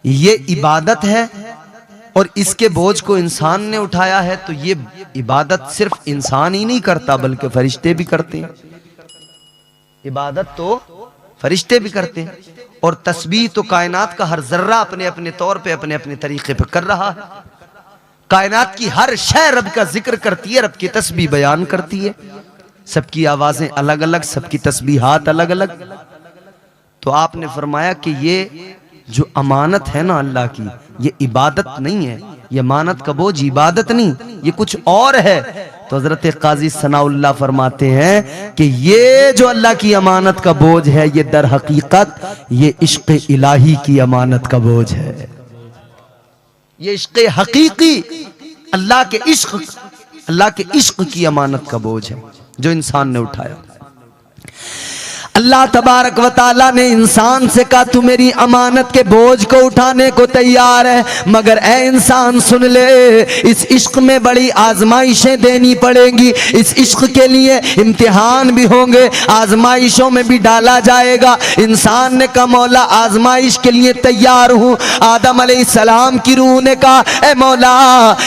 ये इबादत है और इसके बोझ को इंसान ने उठाया है, तो ये इबादत सिर्फ इंसान ही नहीं करता बल्कि फरिश्ते भी करते हैं। इबादत तो फरिश्ते भी करते हैं, और तस्बीह तो कायनात का हर जर्रा अपने अपने तौर पे अपने अपने तरीके पे कर रहा है। कायनात की हर शय रब का जिक्र करती है, रब की तस्बीह बयान करती है। सबकी आवाजें अलग अलग, सबकी तस्बीहात अलग अलग। तो आपने फरमाया कि ये जो अमानत है ना अल्लाह की, ये इबादत नहीं है, ये अमानत का बोझ इबादत नहीं, ये कुछ और है। तो हजरत काजी सनाउल्लाह फरमाते हैं कि ये जो अल्लाह की अमानत का बोझ है, ये दर हकीकत ये इश्क इलाही की अमानत का बोझ है। ये इश्क हकीकी अल्लाह के इश्क की अमानत का बोझ है जो इंसान ने उठाया। अल्लाह तबारक व ताला ने इंसान से कहा तू मेरी अमानत के बोझ को उठाने को तैयार है, मगर ए इंसान सुन ले, इस इश्क में बड़ी आजमाइशें देनी पड़ेंगी। इस इश्क के लिए इम्तिहान भी होंगे, आजमाइशों में भी डाला जाएगा। इंसान ने कहा मौला आजमाइश के लिए तैयार हूँ। आदम अलैहिस्सलाम की रूह ने कहा ए मौला,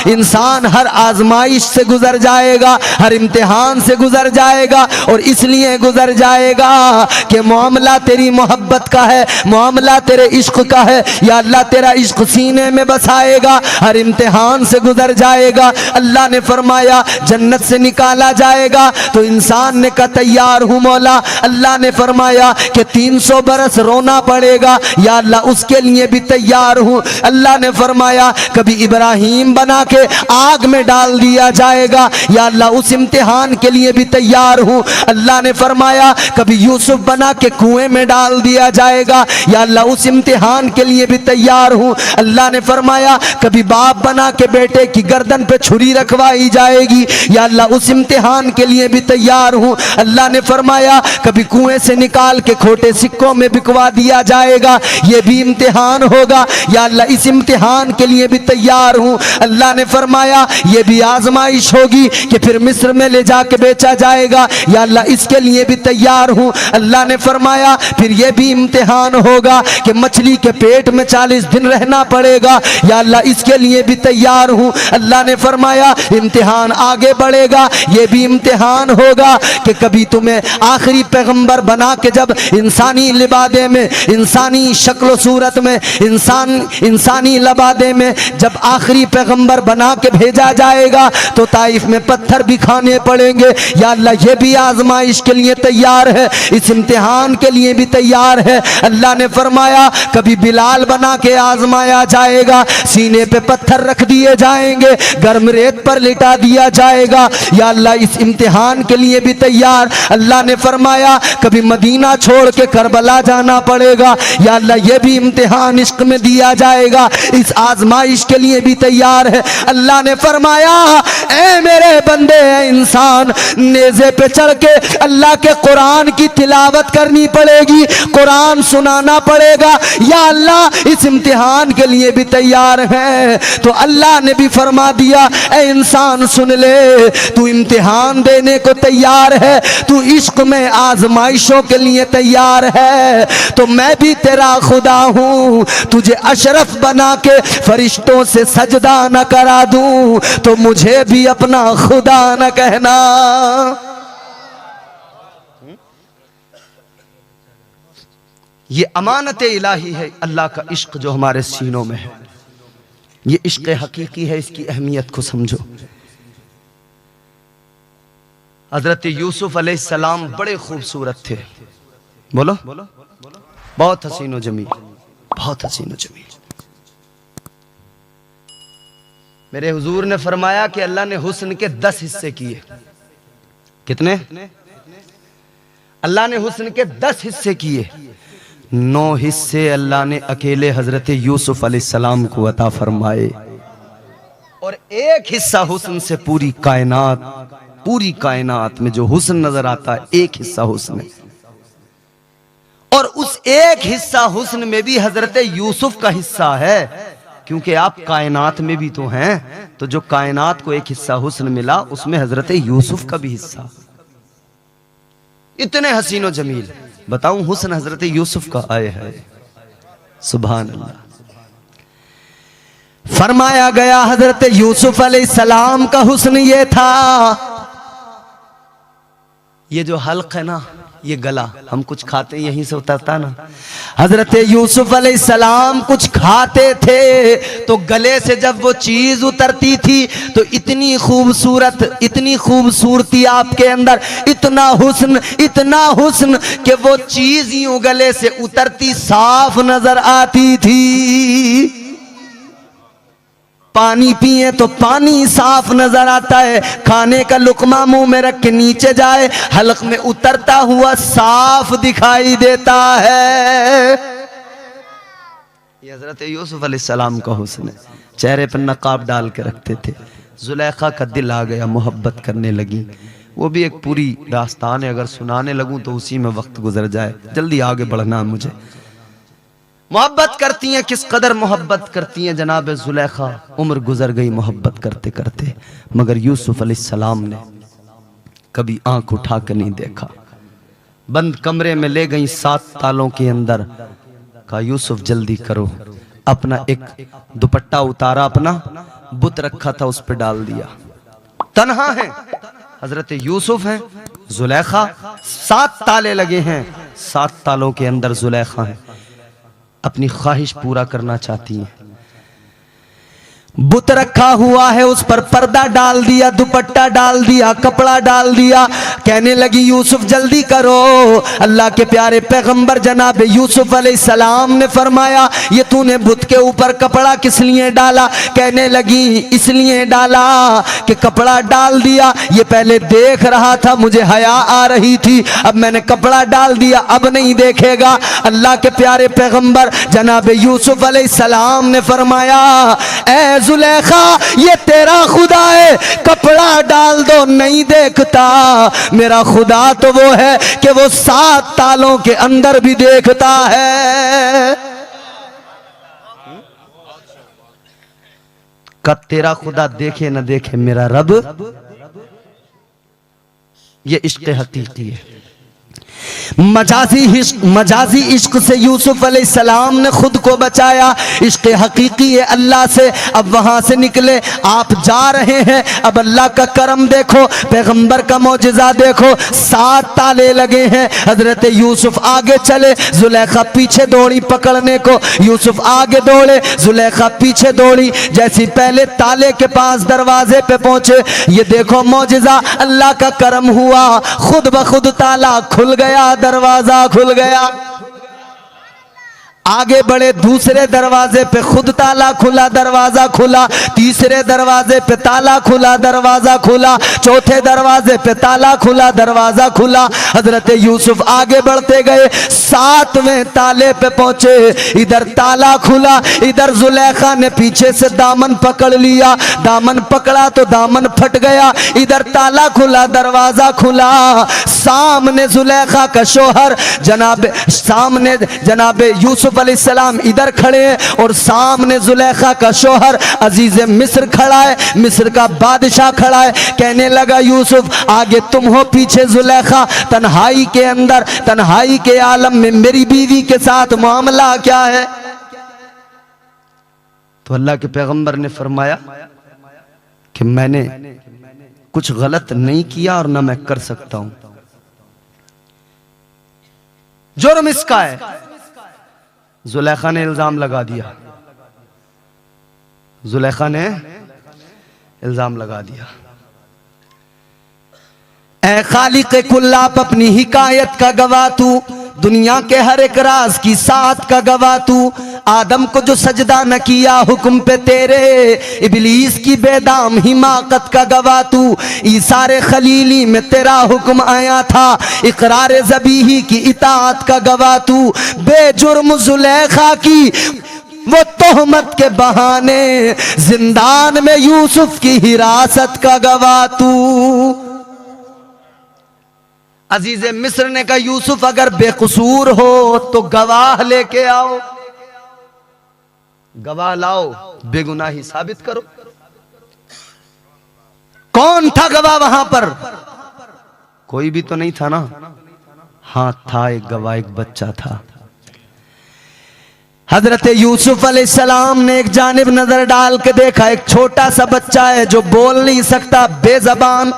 इंसान हर आजमाइश से गुजर जाएगा, हर इम्तिहान से गुजर जाएगा, और इसलिए गुजर जाएगा कि मामला तेरी मोहब्बत का है, मामला तेरे इश्क का है। या अल्लाह तेरा इश्क सीने में बसाएगा, हर इम्तिहान से गुजर जाएगा। अल्लाह ने फरमाया जन्नत से निकाला जाएगा, तो इंसान ने कहा तैयार हूँ मौला। अल्लाह ने फरमाया कि 300 बरस रोना पड़ेगा, या अल्लाह उसके लिए भी तैयार हूँ। अल्लाह ने फरमाया कभी इब्राहिम बना के आग में डाल दिया जाएगा, या अल्लाह उस इम्तिहान के लिए भी तैयार हूँ। अल्लाह ने फरमाया कभी यूसुफ बना के कुएं में डाल दिया जाएगा, या अल्लाह उस इम्तिहान के लिए भी तैयार हूँ। अल्लाह ने फरमाया कभी बाप बना के बेटे की गर्दन पे छुरी रखवाई जाएगी, या अल्लाह उस इम्तिहान के लिए भी तैयार हूँ। अल्लाह ने फरमाया कभी कुएं से निकाल के खोटे सिक्कों में बिकवा दिया जाएगा, ये भी इम्तिहान होगा, या अल्लाह इस इम्तिहान के लिए भी तैयार हूँ। अल्लाह ने फरमाया ये भी आजमाइश होगी कि फिर मिस्र में ले जाके बेचा जाएगा, या अल्लाह इसके लिए भी तैयार हूँ। अल्लाह ने फरमाया फिर ये भी इम्तिहान होगा कि मछली के पेट में 40 दिन रहना पड़ेगा, या अल्लाह इसके लिए भी तैयार हूँ। अल्लाह ने फरमाया इम्तिहान आगे बढ़ेगा, ये भी इम्तिहान होगा कि कभी तुम्हें आखिरी पैगंबर बना के जब इंसानी लिबादे में, इंसानी शक्ल सूरत में, इंसानी लबादे में जब आखिरी पैगंबर बना के भेजा जाएगा, तो ताइफ में पत्थर भी खाने पड़ेंगे, या अल्लाह ये भी आजमाइश के लिए तैयार है, इस इम्तिहान के लिए भी तैयार है। अल्लाह ने फरमाया कभी बिलाल बना के आजमाया जाएगा, सीने पे पत्थर रख दिए जाएंगे, गर्म रेत पर लिटा दिया जाएगा, या अल्लाह इस इम्तिहान के लिए भी तैयार। अल्लाह ने फरमाया कभी मदीना छोड़ के करबला जाना पड़ेगा, या अल्लाह ये भी इम्तिहान इश्क में दिया जाएगा, इस आजमाइश के लिए भी तैयार है। अल्लाह ने फरमाया ए मेरे बंदे ए इंसान, नेज़े पे चढ़ के अल्लाह के कुरान की तिलावत करनी पड़ेगी, कुरान सुनाना पड़ेगा, या अल्लाह इस इम्तिहान के लिए भी तैयार है। तो अल्लाह ने भी फरमा दिया ए इंसान सुन ले, तू इम्तिहान देने को तैयार है, तू इश्क में आजमाइशों के लिए तैयार है, तो मैं भी तेरा खुदा हूँ। तुझे अशरफ बना के फरिश्तों से सजदा न करा दूं, तो मुझे भी अपना खुदा न कहना। ये अमानत इलाही है, अल्लाह का इश्क जो हमारे सीनों में है, ये इश्क हकीकी है, इसकी अहमियत को समझो। हजरत यूसुफ अलैहिस्सलाम बड़े खूबसूरत थे, बोलो बहुत हसीन व जमील, बहुत हसीन व जमील। मेरे हुजूर ने फरमाया कि अल्लाह ने हुस्न के 10 हिस्से किए। कितने? अल्लाह ने हुस्न के 10 हिस्से किए, 9 हिस्से अल्लाह ने अकेले हजरत यूसुफ अलैहिस्सलाम को अता फरमाए, और 1 हिस्सा हुस्न से पूरी कायनात में जो हुस्न नजर आता है, 1 हिस्सा हुस्न है। और उस 1 हिस्सा हुस्न में भी हजरत यूसुफ का हिस्सा है, क्योंकि आप कायनात में भी तो हैं, तो जो कायनात को 1 हिस्सा हुस्न मिला, उसमें हजरत यूसुफ का भी हिस्सा। इतने हसीन व जमील, बताऊं हुस्न हजरत यूसुफ का आए है, सुभान अल्लाह। फरमाया गया हजरत यूसुफ अलैहिस्सलाम का हुस्न ये था, ये जो हल्क है ना, ये गला, हम कुछ खाते यहीं से उतरता ना। हजरत यूसुफ अलैहिस्सलाम कुछ खाते थे, तो गले से जब वो चीज उतरती थी, तो इतनी खूबसूरती आपके अंदर, इतना हुस्न कि वो चीज यूं गले से उतरती साफ नजर आती थी। पानी पिए तो पानी साफ नजर आता है, खाने का लुकमा मुंह में रख के नीचे जाए हलक में उतरता हुआ साफ दिखाई देता है। ये हजरत यूसुफ अलैहिस्सलाम का हुस्न है, चेहरे पर नकाब डाल के रखते थे। जुलेखा का दिल आ गया, मोहब्बत करने लगी। वो भी एक पूरी दास्तान है, अगर सुनाने लगूं तो उसी में वक्त गुजर जाए, जल्दी आगे बढ़ना है मुझे। मोहब्बत करती हैं, किस कदर मोहब्बत करती हैं जनाब जुलेखा। उम्र गुजर गई मोहब्बत करते करते, मगर यूसुफ अलैहिस्सलाम ने कभी आंख उठा कर नहीं देखा। बंद कमरे में ले गई 7 तालों के अंदर, कहा यूसुफ जल्दी करो। अपना एक दुपट्टा उतारा, अपना बुत रखा था उस पर डाल दिया। तन्हा है, हजरत यूसुफ हैं, जुलेखा, 7 ताले लगे हैं, 7 तालों के अंदर जुलेखा है, अपनी ख्वाहिश पूरा करना चाहती है। बुत रखा हुआ है, उस पर पर्दा डाल दिया, दुपट्टा डाल दिया, कपड़ा डाल दिया। कहने लगी यूसुफ जल्दी करो। अल्लाह के प्यारे पैगंबर जनाब यूसुफ अलैहिस्सलाम ने फरमाया ये तूने बुत के ऊपर कपड़ा किस लिए डाला? कहने लगी इसलिए डाला कि कपड़ा डाल दिया, ये पहले देख रहा था, मुझे हया आ रही थी, अब मैंने कपड़ा डाल दिया, अब नहीं देखेगा। अल्लाह के प्यारे पैगंबर जनाब यूसुफ अलैहिस्सलाम ने फरमाया ऐ जुलेखा ये तेरा खुदा है, कपड़ा डाल दो नहीं देखता, मेरा खुदा तो वो है कि वो 7 तालों के अंदर भी देखता है। कब तेरा खुदा देखे न देखे मेरा रब, ये इश्क हकीकी है। मजाजी इश्क से यूसुफ अलैहिस्सलाम ने खुद को बचाया, इश्क हकीकी है अल्लाह से। अब वहां से निकले, आप जा रहे हैं, अब अल्लाह का करम देखो, पैगंबर का मौजिजा देखो, 7 ताले लगे हैं। हजरत यूसुफ आगे चले, जुलेखा पीछे दौड़ी पकड़ने को, यूसुफ आगे दौड़े, जुलेखा पीछे दौड़ी। जैसी पहले ताले के पास दरवाजे पे पहुंचे, ये देखो मौजिजा, अल्लाह का करम हुआ, खुद ब खुद ताला खुल गया, दरवाजा खुल गया। आगे बढ़े, दूसरे दरवाजे पे खुद ताला खुला, दरवाजा खुला, तीसरे दरवाजे पे ताला खुला, दरवाजा खुला, चौथे दरवाजे पे ताला खुला, दरवाजा खुला। हजरत यूसुफ आगे बढ़ते गए, 7वें ताले पे पहुंचे, इधर ताला खुला, इधर जुलेखा ने पीछे से दामन पकड़ लिया, दामन पकड़ा तो दामन फट गया, इधर ताला खुला, दरवाजा खुला। सामने जुलेखा का शोहर सामने जनाब यूसुफ अलैहिस्सलाम इधर खड़े हैं और सामने जुलेखा का शोहर अजीज मिस्र खड़ा है, मिस्र का बादशाह खड़ा है। कहने लगा यूसुफ आगे तुम हो, पीछे जुलेखा, तन्हाई के अंदर, तन्हाई के आलम में मेरी बीवी के साथ मामला क्या है? तो अल्लाह के पैगंबर ने फरमाया कि मैंने कुछ गलत नहीं किया और ना मैं कर सकता हूं, जुर्म इसका है। जुलेखा ने इल्जाम लगा दिया, जुलेखा ने इल्जाम लगा दिया। ऐ खालिक कुल्लाप अपनी हिकायत का गवाह तू, दुनिया के हर एक राज की साथ का गवाह तू, आदम को जो सजदा न किया हुक्म पे तेरे, इबलीस की बेदाम हिमाकत का गवाह तू, ईसारे खलीली में तेरा हुक्म आया था, इकरार ज़बीही की इताअत का गवाह तू, बेजुर्म जुलेखा की वो तोहमत के बहाने जिंदान में यूसुफ की हिरासत का गवाह तू। अजीज मिस्र ने कहा यूसुफ अगर बेकसूर हो तो गवाह लेके आओ, गवाह लाओ, बेगुनाही साबित करो। कौन था गवाह वहां पर? कोई भी तो नहीं था ना। हाँ था एक गवाह, एक बच्चा था। हजरत यूसुफ अलैहिस्सलाम ने एक जानिब नजर डाल के देखा, एक छोटा सा बच्चा है जो बोल नहीं सकता, बेजबान,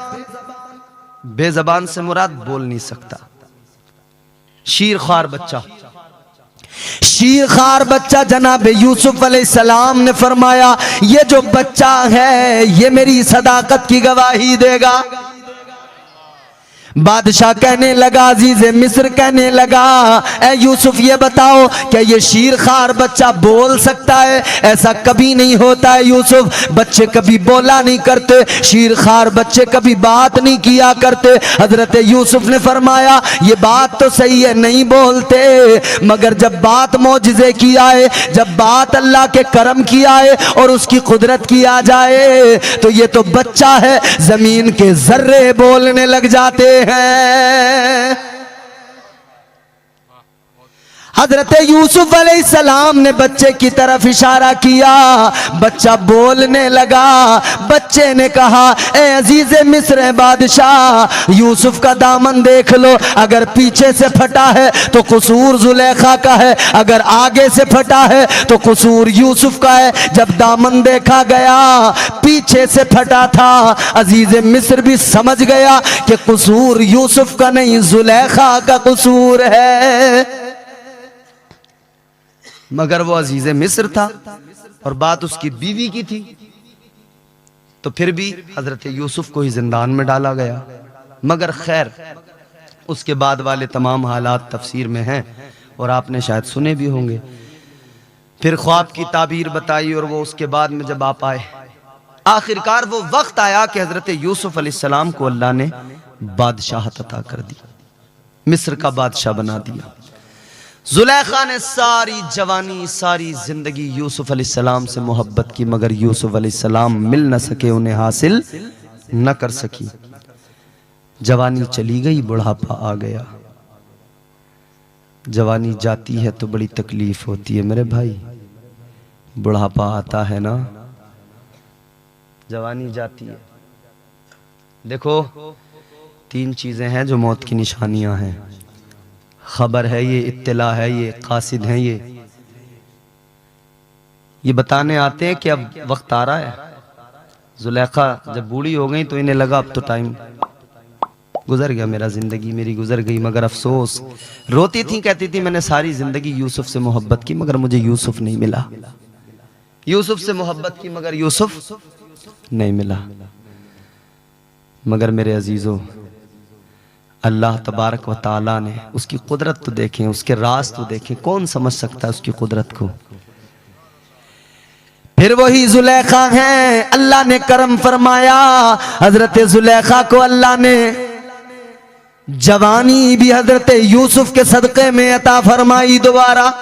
बेजबान से मुराद बोल नहीं सकता, शीरखार बच्चा, शीरखार बच्चा। जनाब यूसुफ अलैहिस्सलाम ने फरमाया ये जो बच्चा है ये मेरी सदाकत की गवाही देगा। बादशाह कहने लगा, अजीज मिस्र कहने लगा, ए यूसुफ ये बताओ क्या ये शीरखार बच्चा बोल सकता है? ऐसा कभी नहीं होता है यूसुफ, बच्चे कभी बोला नहीं करते, शीरखार बच्चे कभी बात नहीं किया करते। हजरत यूसुफ ने फरमाया ये बात तो सही है, नहीं बोलते, मगर जब बात मौजिज़े की आए, जब बात अल्लाह के करम की आए और उसकी कुदरत की आ जाए तो ये तो बच्चा है, जमीन के जर्रे बोलने लग जाते हैं। हजरत यूसुफ अलैहिस्सलाम ने बच्चे की तरफ इशारा किया, बच्चा बोलने लगा। बच्चे ने कहा, ए अजीज मिस्र बादशाह, यूसुफ का दामन देख लो, अगर पीछे से फटा है तो कसूर जुलेखा का है, अगर आगे से फटा है तो कसूर यूसुफ का है। जब दामन देखा गया पीछे से फटा था, अजीज मिस्र भी समझ गया कि कसूर यूसुफ का नहीं, जुलेखा का कसूर है। मगर वो अजीज मिस्र था और बात उसकी बीवी की थी, तो फिर भी हजरत यूसुफ को ही जिंदान में डाला गया। मगर खैर उसके बाद वाले तमाम हालात तफसीर में हैं और आपने शायद सुने भी होंगे। फिर ख्वाब की ताबीर बताई और वो उसके बाद में जब आप आए, आखिरकार वो वक्त आया कि हजरत यूसुफ अलैहिस्सलाम को अल्लाह ने बादशाहत अता कर दी, मिस्र का बादशाह बना दिया। जुलेखा ने सारी जवानी सारी जिंदगी यूसुफ अलैहिस्सलाम से मोहब्बत की, मगर यूसुफ अलैहिस्सलाम मिल न सके, उन्हें हासिल न कर सकी। जवानी चली गई, बुढ़ापा आ गया। जवानी जाती है तो बड़ी तकलीफ होती है मेरे भाई, बुढ़ापा आता है ना, जवानी जाती है। देखो 3 चीजें हैं जो मौत की निशानियां हैं, खबर है ये, इत्तला है ये, कासिद है ये बताने आते हैं कि अब वक्त आ रहा है। जुलेखा जब बूढ़ी हो गई तो इन्हें लगा अब तो टाइम गुजर गया, मेरा जिंदगी मेरी गुजर गई। मगर अफसोस, रोती थी, कहती थी मैंने सारी जिंदगी यूसुफ से मोहब्बत की मगर मुझे यूसुफ नहीं मिला, यूसुफ से मोहब्बत की मगर यूसुफ नहीं मिला। मगर मेरे अजीजों, अल्लाह तबारक व ताला ने उसकी कुदरत तो देखें, उसके राज तो देखें, कौन समझ सकता है उसकी कुदरत को। फिर वही जुलेखा हैं, अल्लाह ने करम फरमाया, हजरत जुलेखा को अल्लाह ने जवानी भी हजरत यूसुफ के सदक़े में अता फरमाई। दोबारा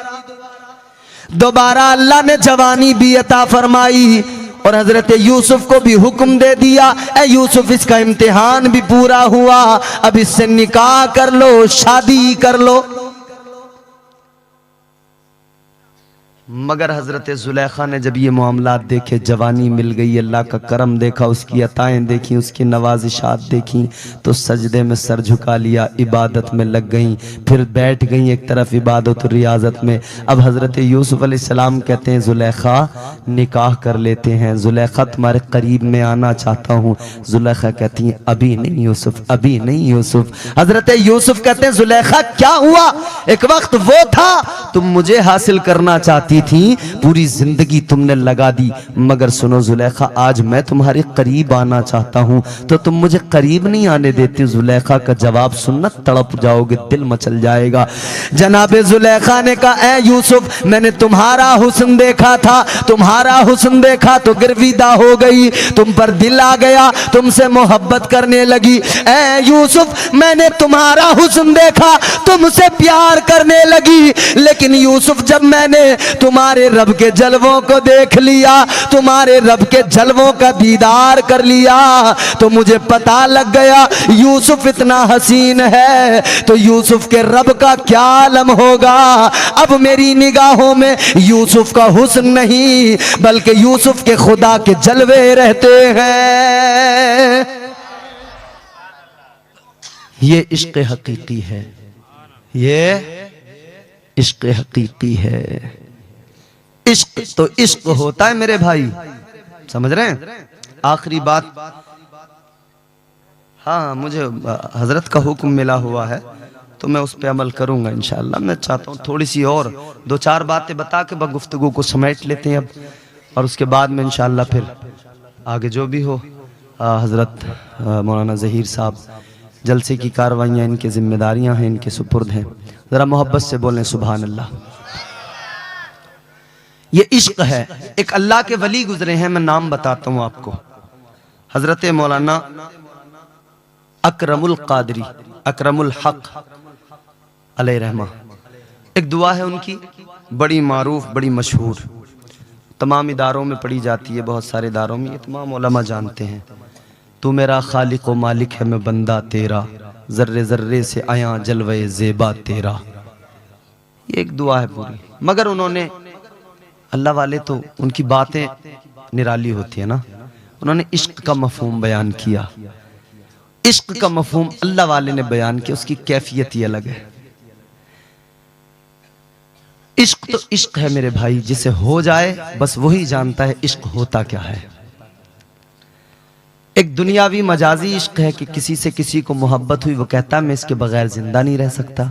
अल्लाह ने जवानी भी अता फरमाई और हजरत यूसुफ को भी हुक्म दे दिया, ए यूसुफ इसका इम्तिहान भी पूरा हुआ, अब इससे निकाह कर लो, शादी कर लो। मगर हजरत जुलेखा ने जब ये मामलात देखे, जवानी मिल गई, अल्लाह का करम देखा, उसकी अताएं देखी, उसकी नवाजिशात देखी, तो सजदे में सर झुका लिया, इबादत में लग गई। फिर बैठ गई एक तरफ इबादत और रियाजत में। अब हजरत यूसुफ अलैहिस्सलाम कहते हैं जुलेखा निकाह कर लेते हैं, जुलेखा तुम्हारे करीब में आना चाहता हूँ। जुलेखा कहती है अभी नहीं यूसुफ, अभी नहीं यूसुफ। हजरत यूसुफ कहते हैं जुलेखा क्या हुआ, एक वक्त वो था तुम मुझे हासिल करना चाहती थी, पूरी जिंदगी तुमने लगा दी, मगर सुनो जुलेखा आज मैं तुम्हारे करीब आना चाहता हूं तो तुम मुझे करीब नहीं आने देती। जुलेखा का जवाब सुनना, तड़प जाओगे, दिल मचल जाएगा। जनाबे जुलेखा ने कहा ए यूसुफ मैंने तुम्हारा हुस्न देखा था, तुम्हारा हुस्न देखा तो गिरविदा हो गई, तुम पर दिल आ गया, तुमसे मोहब्बत करने लगी। ए यूसुफ मैंने तुम्हारा हुस्न देखा, तुमसे प्यार करने लगी, लेकिन यूसुफ जब मैंने तुम्हारे रब के जलवों को देख लिया, तुम्हारे रब के जलवों का दीदार कर लिया, तो मुझे पता लग गया यूसुफ इतना हसीन है तो यूसुफ के रब का क्या आलम होगा। अब मेरी निगाहों में यूसुफ का हुस्न नहीं बल्कि यूसुफ के खुदा के जलवे रहते हैं। ये इश्क हकीकी है, ये इश्क हकीकी है। इश्क तो इश्क होता है मेरे भाई, समझ रहे हैं। आखिरी बात, हाँ मुझे हजरत का हुक्म मिला हुआ है तो मैं उस पर अमल करूंगा इंशाअल्लाह। मैं चाहता हूँ थोड़ी सी और 2-4 बातें बता के गुफ्तगू को समेट लेते हैं अब, और उसके बाद में इंशाअल्लाह फिर आगे जो भी हो। हजरत मौलाना ज़हीर साहब जलसे की कार्रवाइयाँ इनकी जिम्मेदारियां हैं, इनके सुपुर्द हैं। ज़रा मोहब्बत से बोलें सुभान अल्लाह। ये इश्क है। एक अल्लाह के वली गुजरे हैं, मैं नाम बताता हूँ आपको। हजरत मौलाना अकरमुल कादरी, अकरमुल हक अलैहि रहमा। एक दुआ है उनकी, बड़ी मारूफ, बड़ी मशहूर, तमाम इदारों में पढ़ी जाती है, बहुत सारे इदारों में, ये तमाम उलमा जानते हैं। तू मेरा खालिक व मालिक है, मैं बंदा तेरा, जर्रे जर्रे से आया जलवे ज़ेबा तेरा। ये एक दुआ है पूरी। मगर उन्होंने, अल्लाह वाले तो उनकी बातें निराली होती है ना, उन्होंने इश्क का मफहूम बयान किया। इश्क का मफहूम अल्लाह वाले ने बयान किया, उसकी कैफियत ही अलग है। इश्क तो इश्क है मेरे भाई, जिसे हो जाए बस वही जानता है इश्क होता क्या है। एक दुनियावी मजाजी इश्क है कि किसी से किसी को मोहब्बत हुई, वो कहता है मैं इसके बगैर जिंदा नहीं रह सकता।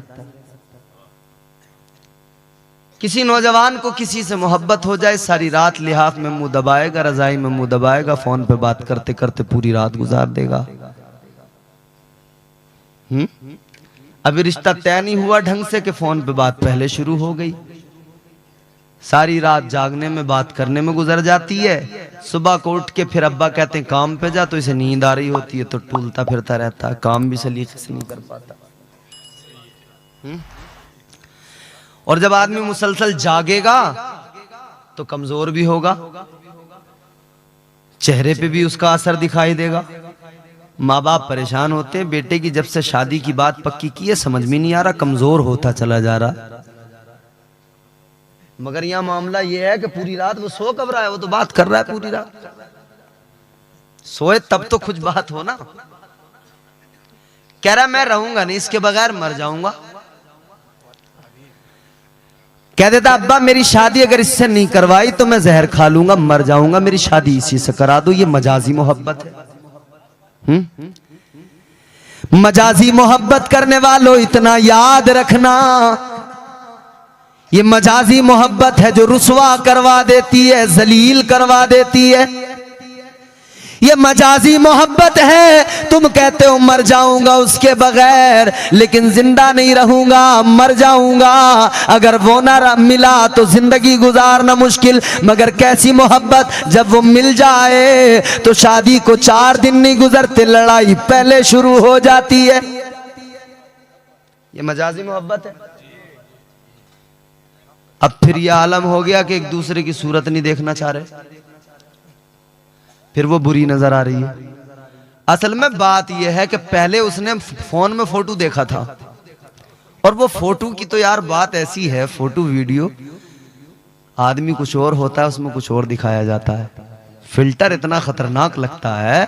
किसी नौजवान को किसी से मोहब्बत हो जाए, सारी रात लिहाफ में मुंह दबाएगा, रजाई में मुंह दबाएगा, फोन पे बात करते करते पूरी रात गुजार देगा। अभी रिश्ता तय नहीं हुआ ढंग से कि फोन पे बात पहले शुरू हो गई, सारी रात जागने में बात करने में गुजर जाती है। सुबह को उठ के फिर अब्बा कहते हैं काम पे जा, तो इसे नींद आ रही होती है, तो टूलता फिरता रहता है, काम भी सलीके से नहीं कर पाता। और जब आदमी मुसलसल जागेगा तो कमजोर भी होगा, चेहरे पे भी उसका असर दिखाई देगा। माँ बाप परेशान होते हैं, बेटे की जब से शादी की बात पक्की की है समझ में नहीं आ रहा, कमजोर होता चला जा रहा। मगर यहां मामला यह है कि पूरी रात वो सो कब रहा है, वो तो बात कर रहा है पूरी रात। सोए तब तो कुछ बात हो ना। कह रहा मैं रहूंगा नहीं इसके बगैर, मर जाऊंगा। कह देता अब्बा मेरी शादी अगर इससे नहीं करवाई तो मैं जहर खा लूंगा, मर जाऊंगा, मेरी शादी इसी से करा दो। ये मजाजी मोहब्बत है। मजाजी मोहब्बत करने वालों इतना याद रखना, ये मजाजी मोहब्बत है जो रुसवा करवा देती है, जलील करवा देती है। ये मजाजी मोहब्बत है, तुम कहते हो मर जाऊंगा उसके बगैर, लेकिन जिंदा नहीं रहूंगा, मर जाऊंगा। अगर वो ना मिला तो जिंदगी गुजारना मुश्किल। मगर कैसी मोहब्बत, जब वो मिल जाए तो शादी को 4 दिन नहीं गुजरते, लड़ाई पहले शुरू हो जाती है। ये मजाजी मोहब्बत है। अब फिर यह आलम हो गया कि एक दूसरे की सूरत नहीं देखना चाह रहे, फिर वो बुरी नजर आ रही है। असल में बात यह है कि पहले उसने फोन में फोटो देखा था, और वो फोटो की तो यार बात ऐसी है, फोटो वीडियो आदमी कुछ और होता है, उसमें कुछ और दिखाया जाता है। फिल्टर इतना खतरनाक लगता है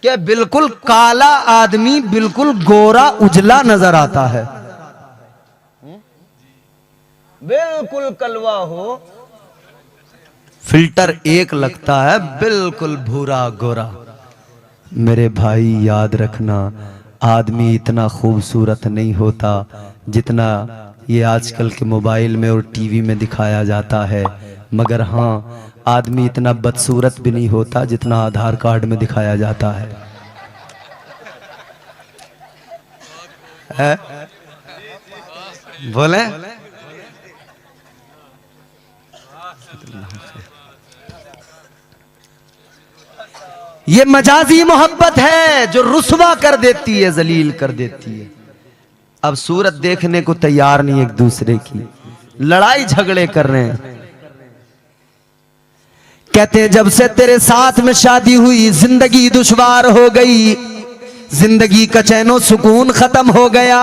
कि बिल्कुल काला आदमी बिल्कुल गोरा उजला नजर आता है, बिल्कुल कलवा हो, फिल्टर एक लगता है बिल्कुल भूरा गोरा। मेरे भाई याद रखना, आदमी इतना खूबसूरत नहीं होता जितना ये आजकल के मोबाइल में और टीवी में दिखाया जाता है। मगर हाँ, आदमी इतना बदसूरत भी नहीं होता जितना आधार कार्ड में दिखाया जाता है? बोले ये मजाजी मोहब्बत है जो रुसवा कर देती है, जलील कर देती है। अब सूरत देखने को तैयार नहीं, एक दूसरे की लड़ाई झगड़े कर रहे हैं। कहते हैं जब से तेरे साथ में शादी हुई जिंदगी दुश्वार हो गई, जिंदगी का चैनो सुकून खत्म हो गया।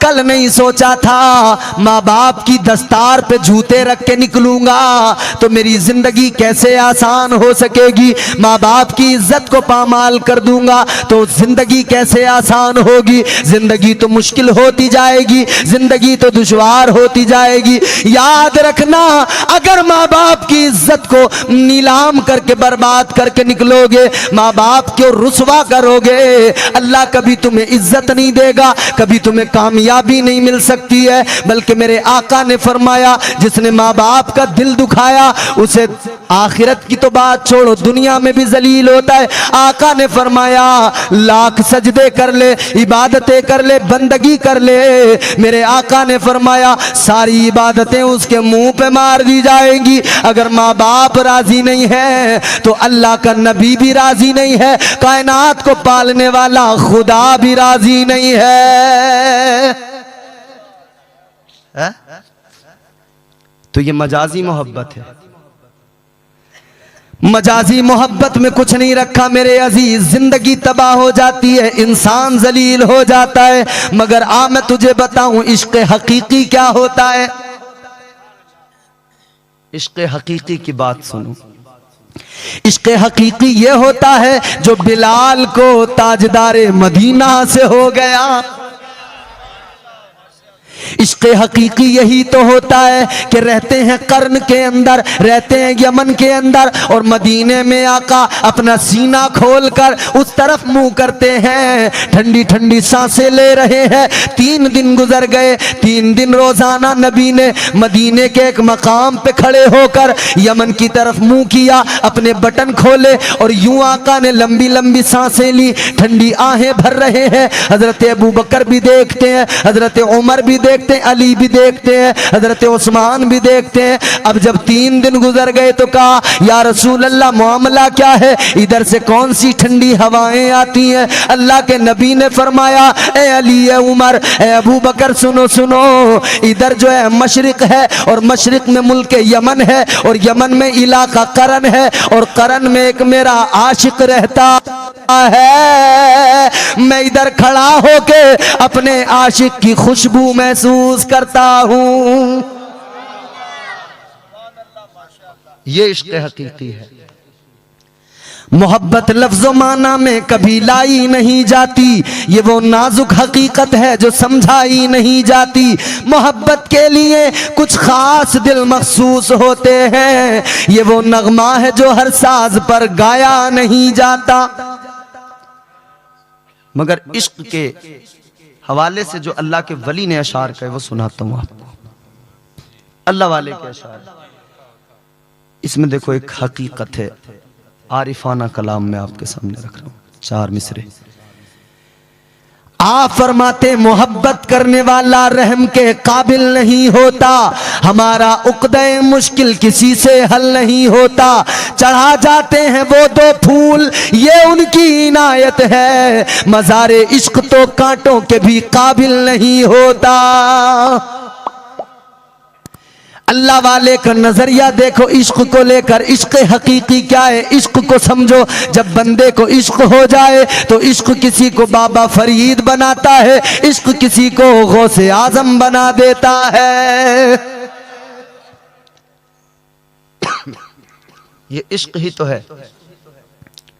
कल नहीं सोचा था माँ बाप की दस्तार पे जूते रख के निकलूंगा तो मेरी जिंदगी कैसे आसान हो सकेगी, माँ बाप की इज्जत को पामाल कर दूंगा तो जिंदगी कैसे आसान होगी। जिंदगी तो मुश्किल होती जाएगी, जिंदगी तो दुश्वार होती जाएगी। याद रखना, अगर माँ बाप की इज्जत को नीलाम करके बर्बाद करके निकलोगे, माँ बाप को रुसवा करोगे, अल्लाह कभी तुम्हें इज्जत नहीं देगा, कभी तुम्हें कामयाब कामयाबी नहीं मिल सकती है, बल्कि मेरे आका ने फरमाया जिसने माँ बाप का दिल दुखाया उसे आखिरत की तो बात छोड़ो दुनिया में भी जलील होता है। आका ने फरमाया लाख सजदे कर ले, इबादतें कर ले, बंदगी कर ले, मेरे आका ने फरमाया सारी इबादतें उसके मुंह पे मार दी जाएंगी। अगर माँ बाप राजी नहीं है तो अल्लाह का नबी भी राजी नहीं है, कायनात को पालने वाला खुदा भी राजी नहीं है। तो ये मजाजी मोहब्बत है। मजाजी मोहब्बत में कुछ नहीं रखा मेरे अजीज, जिंदगी तबाह हो जाती है, इंसान जलील हो जाता है। मगर आ मैं तुझे बताऊं इश्क हकीकी क्या होता है। इश्क हकीकी की बात सुनो। इश्क हकीकी ये होता है जो बिलाल को ताजदारे मदीना से हो गया। इश्क हकीकी यही तो होता है कि रहते हैं कर्न के अंदर, रहते हैं यमन के अंदर, और मदीने में आका अपना सीना खोलकर उस तरफ मुंह करते हैं, ठंडी ठंडी सांसें ले रहे हैं। 3 दिन गुजर गए, 3 दिन रोजाना नबी ने मदीने के एक मकाम पे खड़े होकर यमन की तरफ मुंह किया, अपने बटन खोले और यूं आका ने लंबी लंबी सांसें ली, ठंडी आहें भर रहे हैं। हजरत अबू बकर भी देखते हैं, हजरत उमर भी देखते हैं, अली भी देखते हैं, हजरत उस्मान भी देखते हैं। अब जब 3 दिन गुजर गए तो कहा या रसूल अल्लाह मामला क्या है, इधर से कौन सी ठंडी हवाएं आती हैं। अल्लाह के नबी ने फरमाया ए अली, ए उमर, ए अबू बकर, सुनो सुनो, इधर जो है मशरिक है और मशरिक में मुल्क यमन है और यमन में इलाका करन है और करन में एक मेरा आशिक रहता है। मैं इधर खड़ा होके अपने आशिक की खुशबू महसूस करता हूं। ये इश्क हकीकी है। मोहब्बत लफ्ज़ो माना में कभी लाई नहीं जाती, ये वो नाजुक हकीकत है जो समझाई नहीं जाती। मोहब्बत के लिए कुछ खास दिल मखसूस होते हैं, ये वो नगमा है जो हर साज पर गाया नहीं जाता। मगर इश्क के हवाले से जो अल्लाह के वली ने अशार कहे वो सुनाता हूं आपको। अल्लाह वाले के अशार, इसमें देखो एक हकीकत है, आरिफाना कलाम में आपके सामने रख रहा हूं। 4 मिसरे आप फरमाते मोहब्बत करने वाला रहम के काबिल नहीं होता, हमारा उक़्दे मुश्किल किसी से हल नहीं होता। चढ़ा जाते हैं वो 2 फूल, ये उनकी इनायत है, मज़ारे इश्क तो कांटों के भी काबिल नहीं होता। अल्लाह वाले का नजरिया देखो इश्क को लेकर। इश्क हकीकी क्या है, इश्क को समझो। जब बंदे को इश्क हो जाए तो इश्क किसी को बाबा फरीद बनाता है, इश्क किसी को गौसे आजम बना देता है। ये इश्क ही तो है।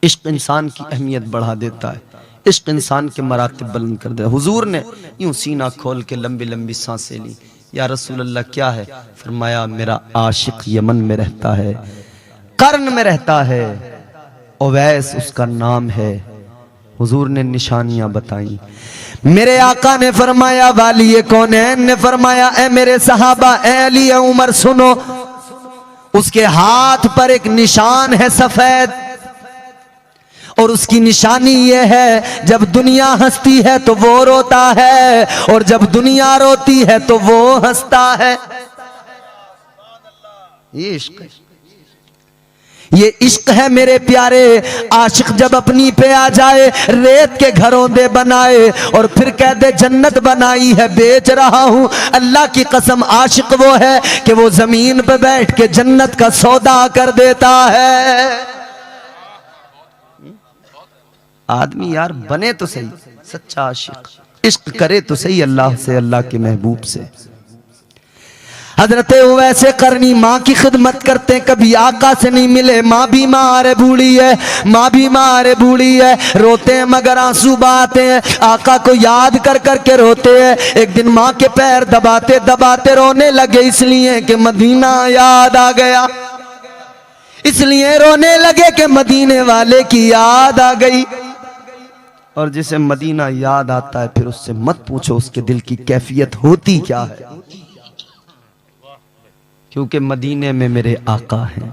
इश्क इंसान की अहमियत बढ़ा देता है, इश्क इंसान के मरातिब बुलंद कर देता है। हुजूर ने यूं सीना खोल के लंबी लंबी सांसें ली। या रसूल अल्लाह क्या है? फरमाया मेरा आशिक यमन में रहता है, कर्न में रहता है, ओवैस उसका नाम है। हुजूर ने निशानियां बताई। मेरे आका ने फरमाया वाली कौनैन ने फरमाया ए मेरे सहाबा, ए अली, ए उमर, सुनो, उसके हाथ पर एक निशान है सफेद, और उसकी निशानी ये है जब दुनिया हंसती है तो वो रोता है और जब दुनिया रोती है तो वो हंसता है। ये इश्क है, ये इश्क है मेरे प्यारे। आशिक जब अपनी पे आ जाए, रेत के घरों दे बनाए और फिर कह दे जन्नत बनाई है बेच रहा हूं, अल्लाह की कसम आशिक वो है कि वो जमीन पे बैठ के जन्नत का सौदा कर देता है। आदमी यार बने तो सही सच्चा आशिक, इश्क करे तो सही अल्लाह से, अल्लाह के महबूब से। हजरत वैसे करनी माँ की खिदमत करते, कभी आका से नहीं मिले। माँ बीमार है, बूढ़ी है, माँ बीमार है, बूढ़ी है, रोते हैं मगर आंसू बहाते हैं, आका को याद कर कर के रोते हैं। एक दिन माँ के पैर दबाते दबाते रोने लगे, इसलिए कि मदीना याद आ गया, इसलिए रोने लगे कि मदीने वाले की याद आ गई। और जिसे मदीना याद आता है फिर उससे मत पूछो उसके दिल की कैफियत होती क्या है, क्योंकि मदीने में मेरे आका हैं।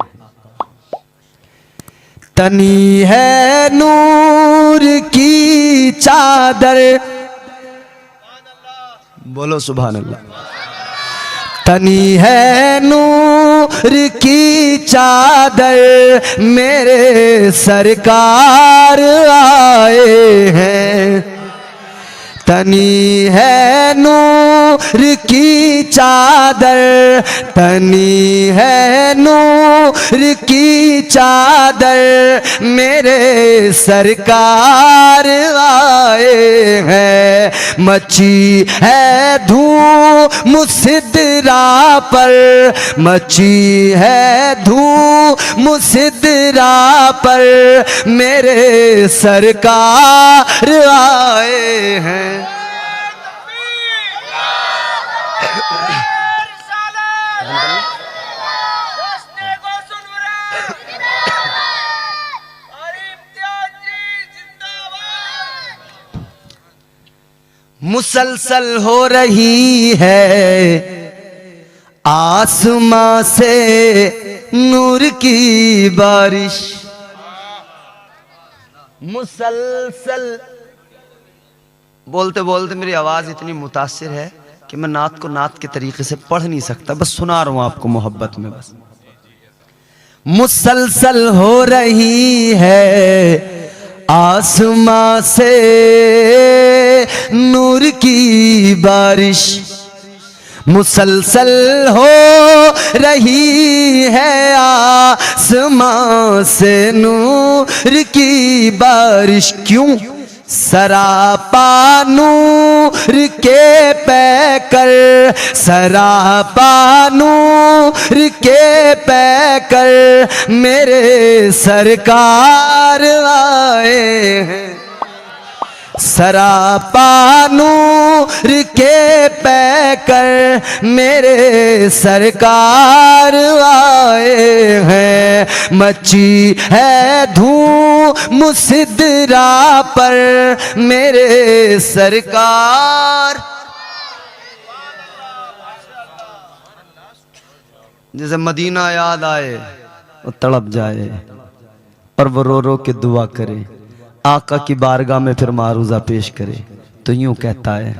तनी है नूर की चादर, बोलो सुभान अल्लाह। तनी है नूर की चादर मेरे सरकार आए हैं। तनी है नूर की चादर, तनी है नूर की चादर मेरे सरकार आए हैं। मची है धूम सिदरा पर, मची है धूम सिदरा पर मेरे सरकार आए हैं। मुसलसल हो रही है आसमां से नूर की बारिश, मुसलसल। बोलते बोलते मेरी आवाज इतनी मुतासिर है कि मैं नात को नात के तरीके से पढ़ नहीं सकता, बस सुना रहा हूं आपको मोहब्बत में। बस मुसलसल हो रही है आसमां से नूर की बारिश, मुसलसल हो रही है आसमां से नूर की बारिश। क्यों? सरापा नूर के पैकर, सरापा नूर के पैकर मेरे सरकार आए हैं। सरापा नूर के पैकर मेरे सरकार आए हैं। मची है धूम सिदरा पर मेरे सरकार। जैसे मदीना याद आए वो तड़प जाए और वो रो रो के दुआ करे, आका की बारगाह में फिर मारूजा पेश करे तो यूं कहता है,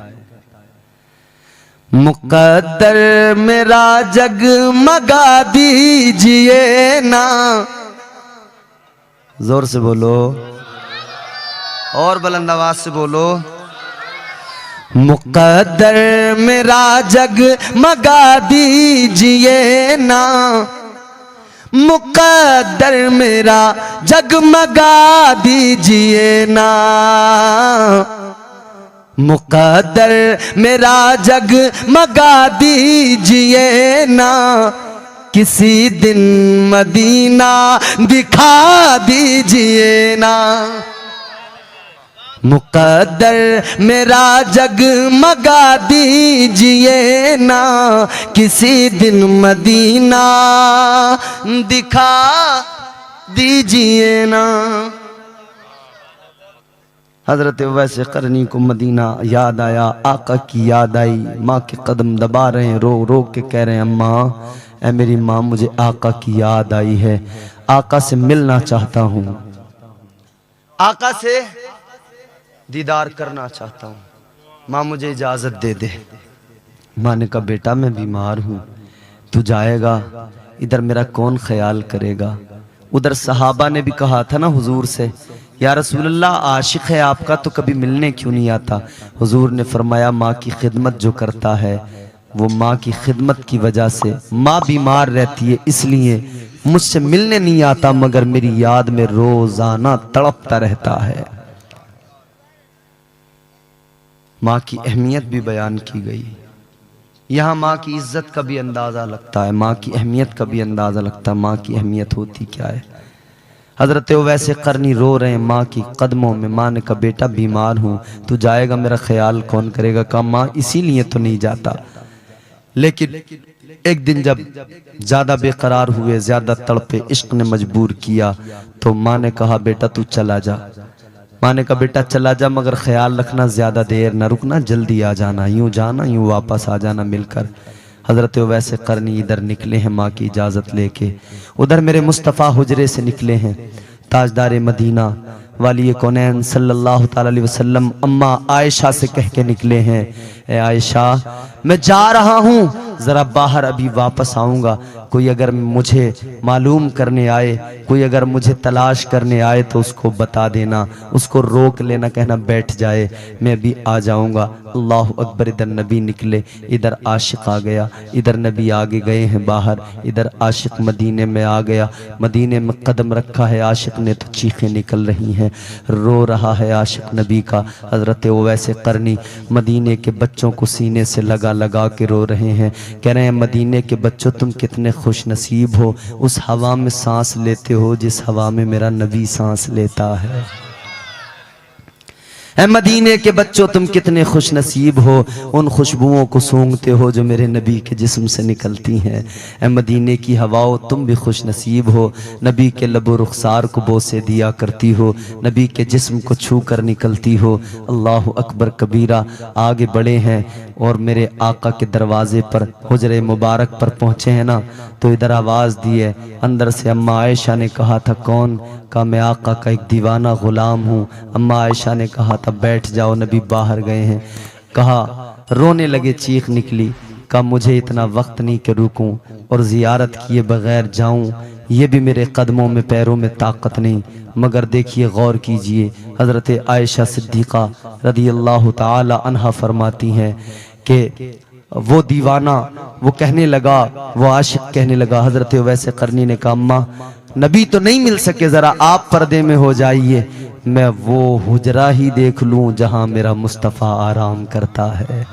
मुकद्दर मेरा जगमगा दीजिए ना। जोर से बोलो और बुलंद आवाज से बोलो, मुकद्दर मेरा जगमगा दीजिए ना। मुकद्दर मेरा जगमगा दीजिए ना, मुकद्दर मेरा जगमगा दीजिए ना। किसी दिन मदीना दिखा दीजिए ना। मुकद्दर मेरा जगमगा दीजिए ना, किसी दिन मदीना दिखा दीजिए ना। हजरत वैसे करनी को मदीना याद आया, आका की याद आई, माँ के कदम दबा रहे हैं, रो रो के कह रहे हैं, अम्मा ऐ मेरी माँ मुझे आका की याद आई है, आका से मिलना चाहता हूँ, आका से दीदार करना चाहता हूँ, माँ मुझे इजाजत दे दे। माँ ने कहा बेटा मैं बीमार हूँ, तू जाएगा इधर मेरा कौन ख्याल करेगा। उधर सहाबा ने भी कहा था ना हुजूर से, या रसूलल्लाह आशिक है आपका तो कभी मिलने क्यों नहीं आता। हुजूर ने फरमाया माँ की खिदमत जो करता है वो माँ की खिदमत की वजह से, माँ बीमार रहती है इसलिए मुझसे मिलने नहीं आता, मगर मेरी याद में रोजाना तड़पता रहता है। माँ की अहमियत भी बयान की गई। यहाँ माँ की इज्जत का भी अंदाज़ा लगता है, माँ की अहमियत का भी अंदाज़ा लगता है, माँ की अहमियत होती क्या है। हजरत वैसे करनी रो रहे हैं माँ की कदमों में। माँ ने कहा बेटा बीमार हूँ, तू जाएगा मेरा ख्याल कौन करेगा। कहा माँ इसीलिए तो नहीं जाता, लेकिन एक दिन जब ज़्यादा बेकरार हुए, ज़्यादा तड़पे, इश्क ने मजबूर किया, तो माँ ने कहा बेटा तू चला जा। माँ ने कहा बेटा चला जा, मगर ख्याल रखना ज़्यादा देर न रुकना, जल्दी आ जाना, यूँ जाना यूँ वापस आ जाना मिलकर। हज़रत वैसे करनी इधर निकले हैं माँ की इजाज़त लेके, उधर मेरे मुस्तफ़ा हुजरे से निकले हैं। ताजदार मदीना वाली कौनैन सल्लल्लाहु ताला अलैहि वसल्लम अम्मा आयशा से कह के निकले हैं, ए आयशा मैं जा रहा हूँ, ज़रा बाहर अभी वापस आऊँगा, कोई अगर मुझे मालूम करने आए, कोई अगर मुझे तलाश करने आए तो उसको बता देना, उसको रोक लेना, कहना बैठ जाए, मैं भी आ जाऊँगा। अल्लाह अकबर। इधर नबी निकले, इधर आशिक आ गया, इधर नबी आगे गए हैं बाहर, इधर आशिक मदीने में आ गया। मदीने में कदम रखा है आशिक ने तो चीखें निकल रही हैं, रो रहा है आशिक नबी का। हज़रत वैसे करनी मदीने के बच्चों को सीने से लगा लगा के रो रहे हैं, कह रहे हैं मदीने के बच्चों तुम कितने खुश नसीब हो, उस हवा में सांस लेते हो जिस हवा में मेरा नबी सांस लेता है। ऐ मदीने के बच्चों तुम कितने खुश नसीब हो, उन खुशबुओं को सूंघते हो जो मेरे नबी के जिस्म से निकलती हैं। ऐ मदीने की हवाओं तुम भी खुश नसीब हो, नबी के लबो रुखसार को बोसे दिया करती हो, नबी के जिस्म को छू कर निकलती हो। अल्लाह अकबर कबीरा। आगे बढ़े हैं और मेरे आका के दरवाजे पर, हुजरे मुबारक पर पहुँचे हैं ना, तो इधर आवाज़ दी है अंदर से। अम्मा आयशा ने कहा था कौन? कहा मैं आका का एक दीवाना गुलाम हूँ। अम्मा आयशा ने कहा था बैठ जाओ, नबी बाहर गए हैं। कहा रोने लगे, चीख निकली। कहा मुझे इतना वक्त नहीं कि रुकूं और ज़ियारत किए बगैर जाऊं, ये भी मेरे कदमों में पैरों में ताकत नहीं। मगर देखिए गौर कीजिए, हज़रत आयशा सिद्दीक़ा रज़ी अल्लाह ताला अन्हा फरमाती हैं कि वो दीवाना वो कहने लगा, वो आशिक कहने लगा। हज़रत वैसे करनी ने कहा अम्मा नबी तो नहीं मिल सके, ज़रा आप पर्दे में हो जाइए, मैं वो हुजरा ही देख लूं जहां मेरा मुस्तफ़ा आराम करता है।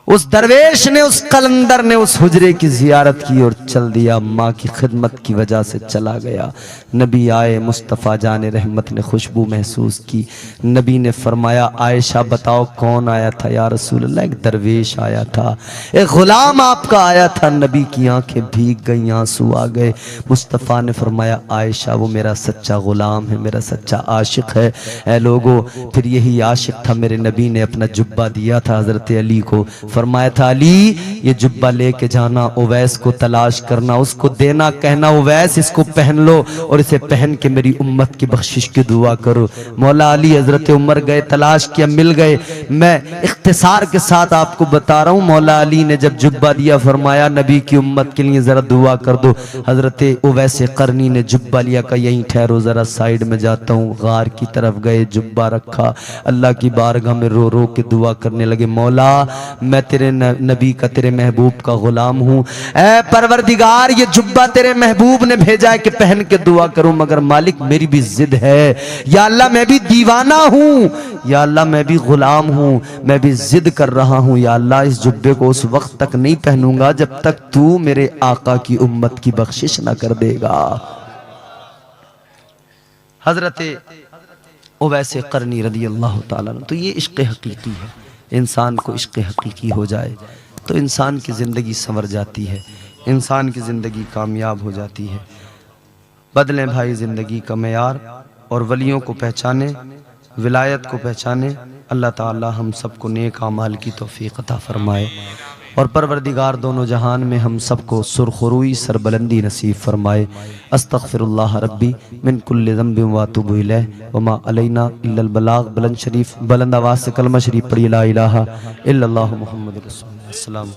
उस दरवेश ने, उस कलंदर ने उस हुजरे की जियारत की और चल दिया, माँ की खिदमत की वजह से चला गया। नबी आए, मुस्तफ़ा जाने रहमत ने खुशबू महसूस की। नबी ने फरमाया आयशा बताओ कौन आया था? या रसूल अल्लाह एक दरवेश आया था, एक गुलाम आपका आया था। नबी की आंखें भीग गई, आंसू आ गए। मुस्तफ़ा ने फरमाया आयशा वो मेरा सच्चा गुलाम है, मेरा सच्चा आशिक है। ऐ लोगो, फिर यही आशिक था, मेरे नबी ने अपना जुब्बा दिया था हज़रत अली को, फरमाया था अली ये जुब्बा लेके जाना, उवैस को तलाश करना, उसको देना, कहना उवैस इसको पहन लो और इसे पहन के मेरी उम्मत की बख्शिश की दुआ करो। मौला अली हजरत उमर गए, तलाश किया, मिल गए। मैं इख्तिसार के साथ आपको बता रहा हूँ, मौला अली ने जब जुब्बा दिया फरमाया नबी की उम्मत के लिए जरा दुआ कर दो। हजरत उवैस करनी ने जुब्बा लिया, का यहीं ठहरो जरा साइड में जाता हूँ। गार की तरफ गए, जुब्बा रखा, अल्लाह की बारगाह में रो रो के दुआ करने लगे, मौला मैं तेरे नबी का, तेरे महबूब का गुलाम हूँ। ऐ परवरदिगार ये जुब्बा तेरे महबूब ने भेजा है कि पहन के दुआ करूं, मगर मालिक मेरी भी जिद है, या अल्लाह मैं भी दीवाना हूँ, या अल्लाह मैं भी गुलाम हूँ, मैं भी जिद कर रहा हूँ। या अल्लाह इस जुब्बे को उस वक्त तक नहीं पहनूंगा जब तक तू मेरे आका की उम्मत की बख्शिश ना कर देगा। हजरत उवैस करनी रज़ी अल्लाह ताला अन्हु। तो ये इश्क़ हकीकी है, इंसान को इश्क़ हकीकी हो जाए तो इंसान की ज़िंदगी संवर जाती है, इंसान की ज़िंदगी कामयाब हो जाती है। बदलें भाई ज़िंदगी का मेयार और वलियों को पहचाने, विलायत को पहचाने। अल्लाह ताला हम सबको नेक आमाल की तौफीक अता फरमाए और परवरदिगार दोनों जहान में हम सबको सुरखरुई सरबलंदी नसीब फरमाए। अस्तगफिरुल्लाह रब्बी मिन कुल्लि ज़ंबिन व अतूबु इलैह व मा अलैना इल्लल बलाग। बुलंद शरीफ, बुलंद आवाज़ से कलमा शरीफ पढ़िए, ला इलाहा इल्लल्लाहु मुहम्मदुर रसूलुल्लाह। अस्सलाम।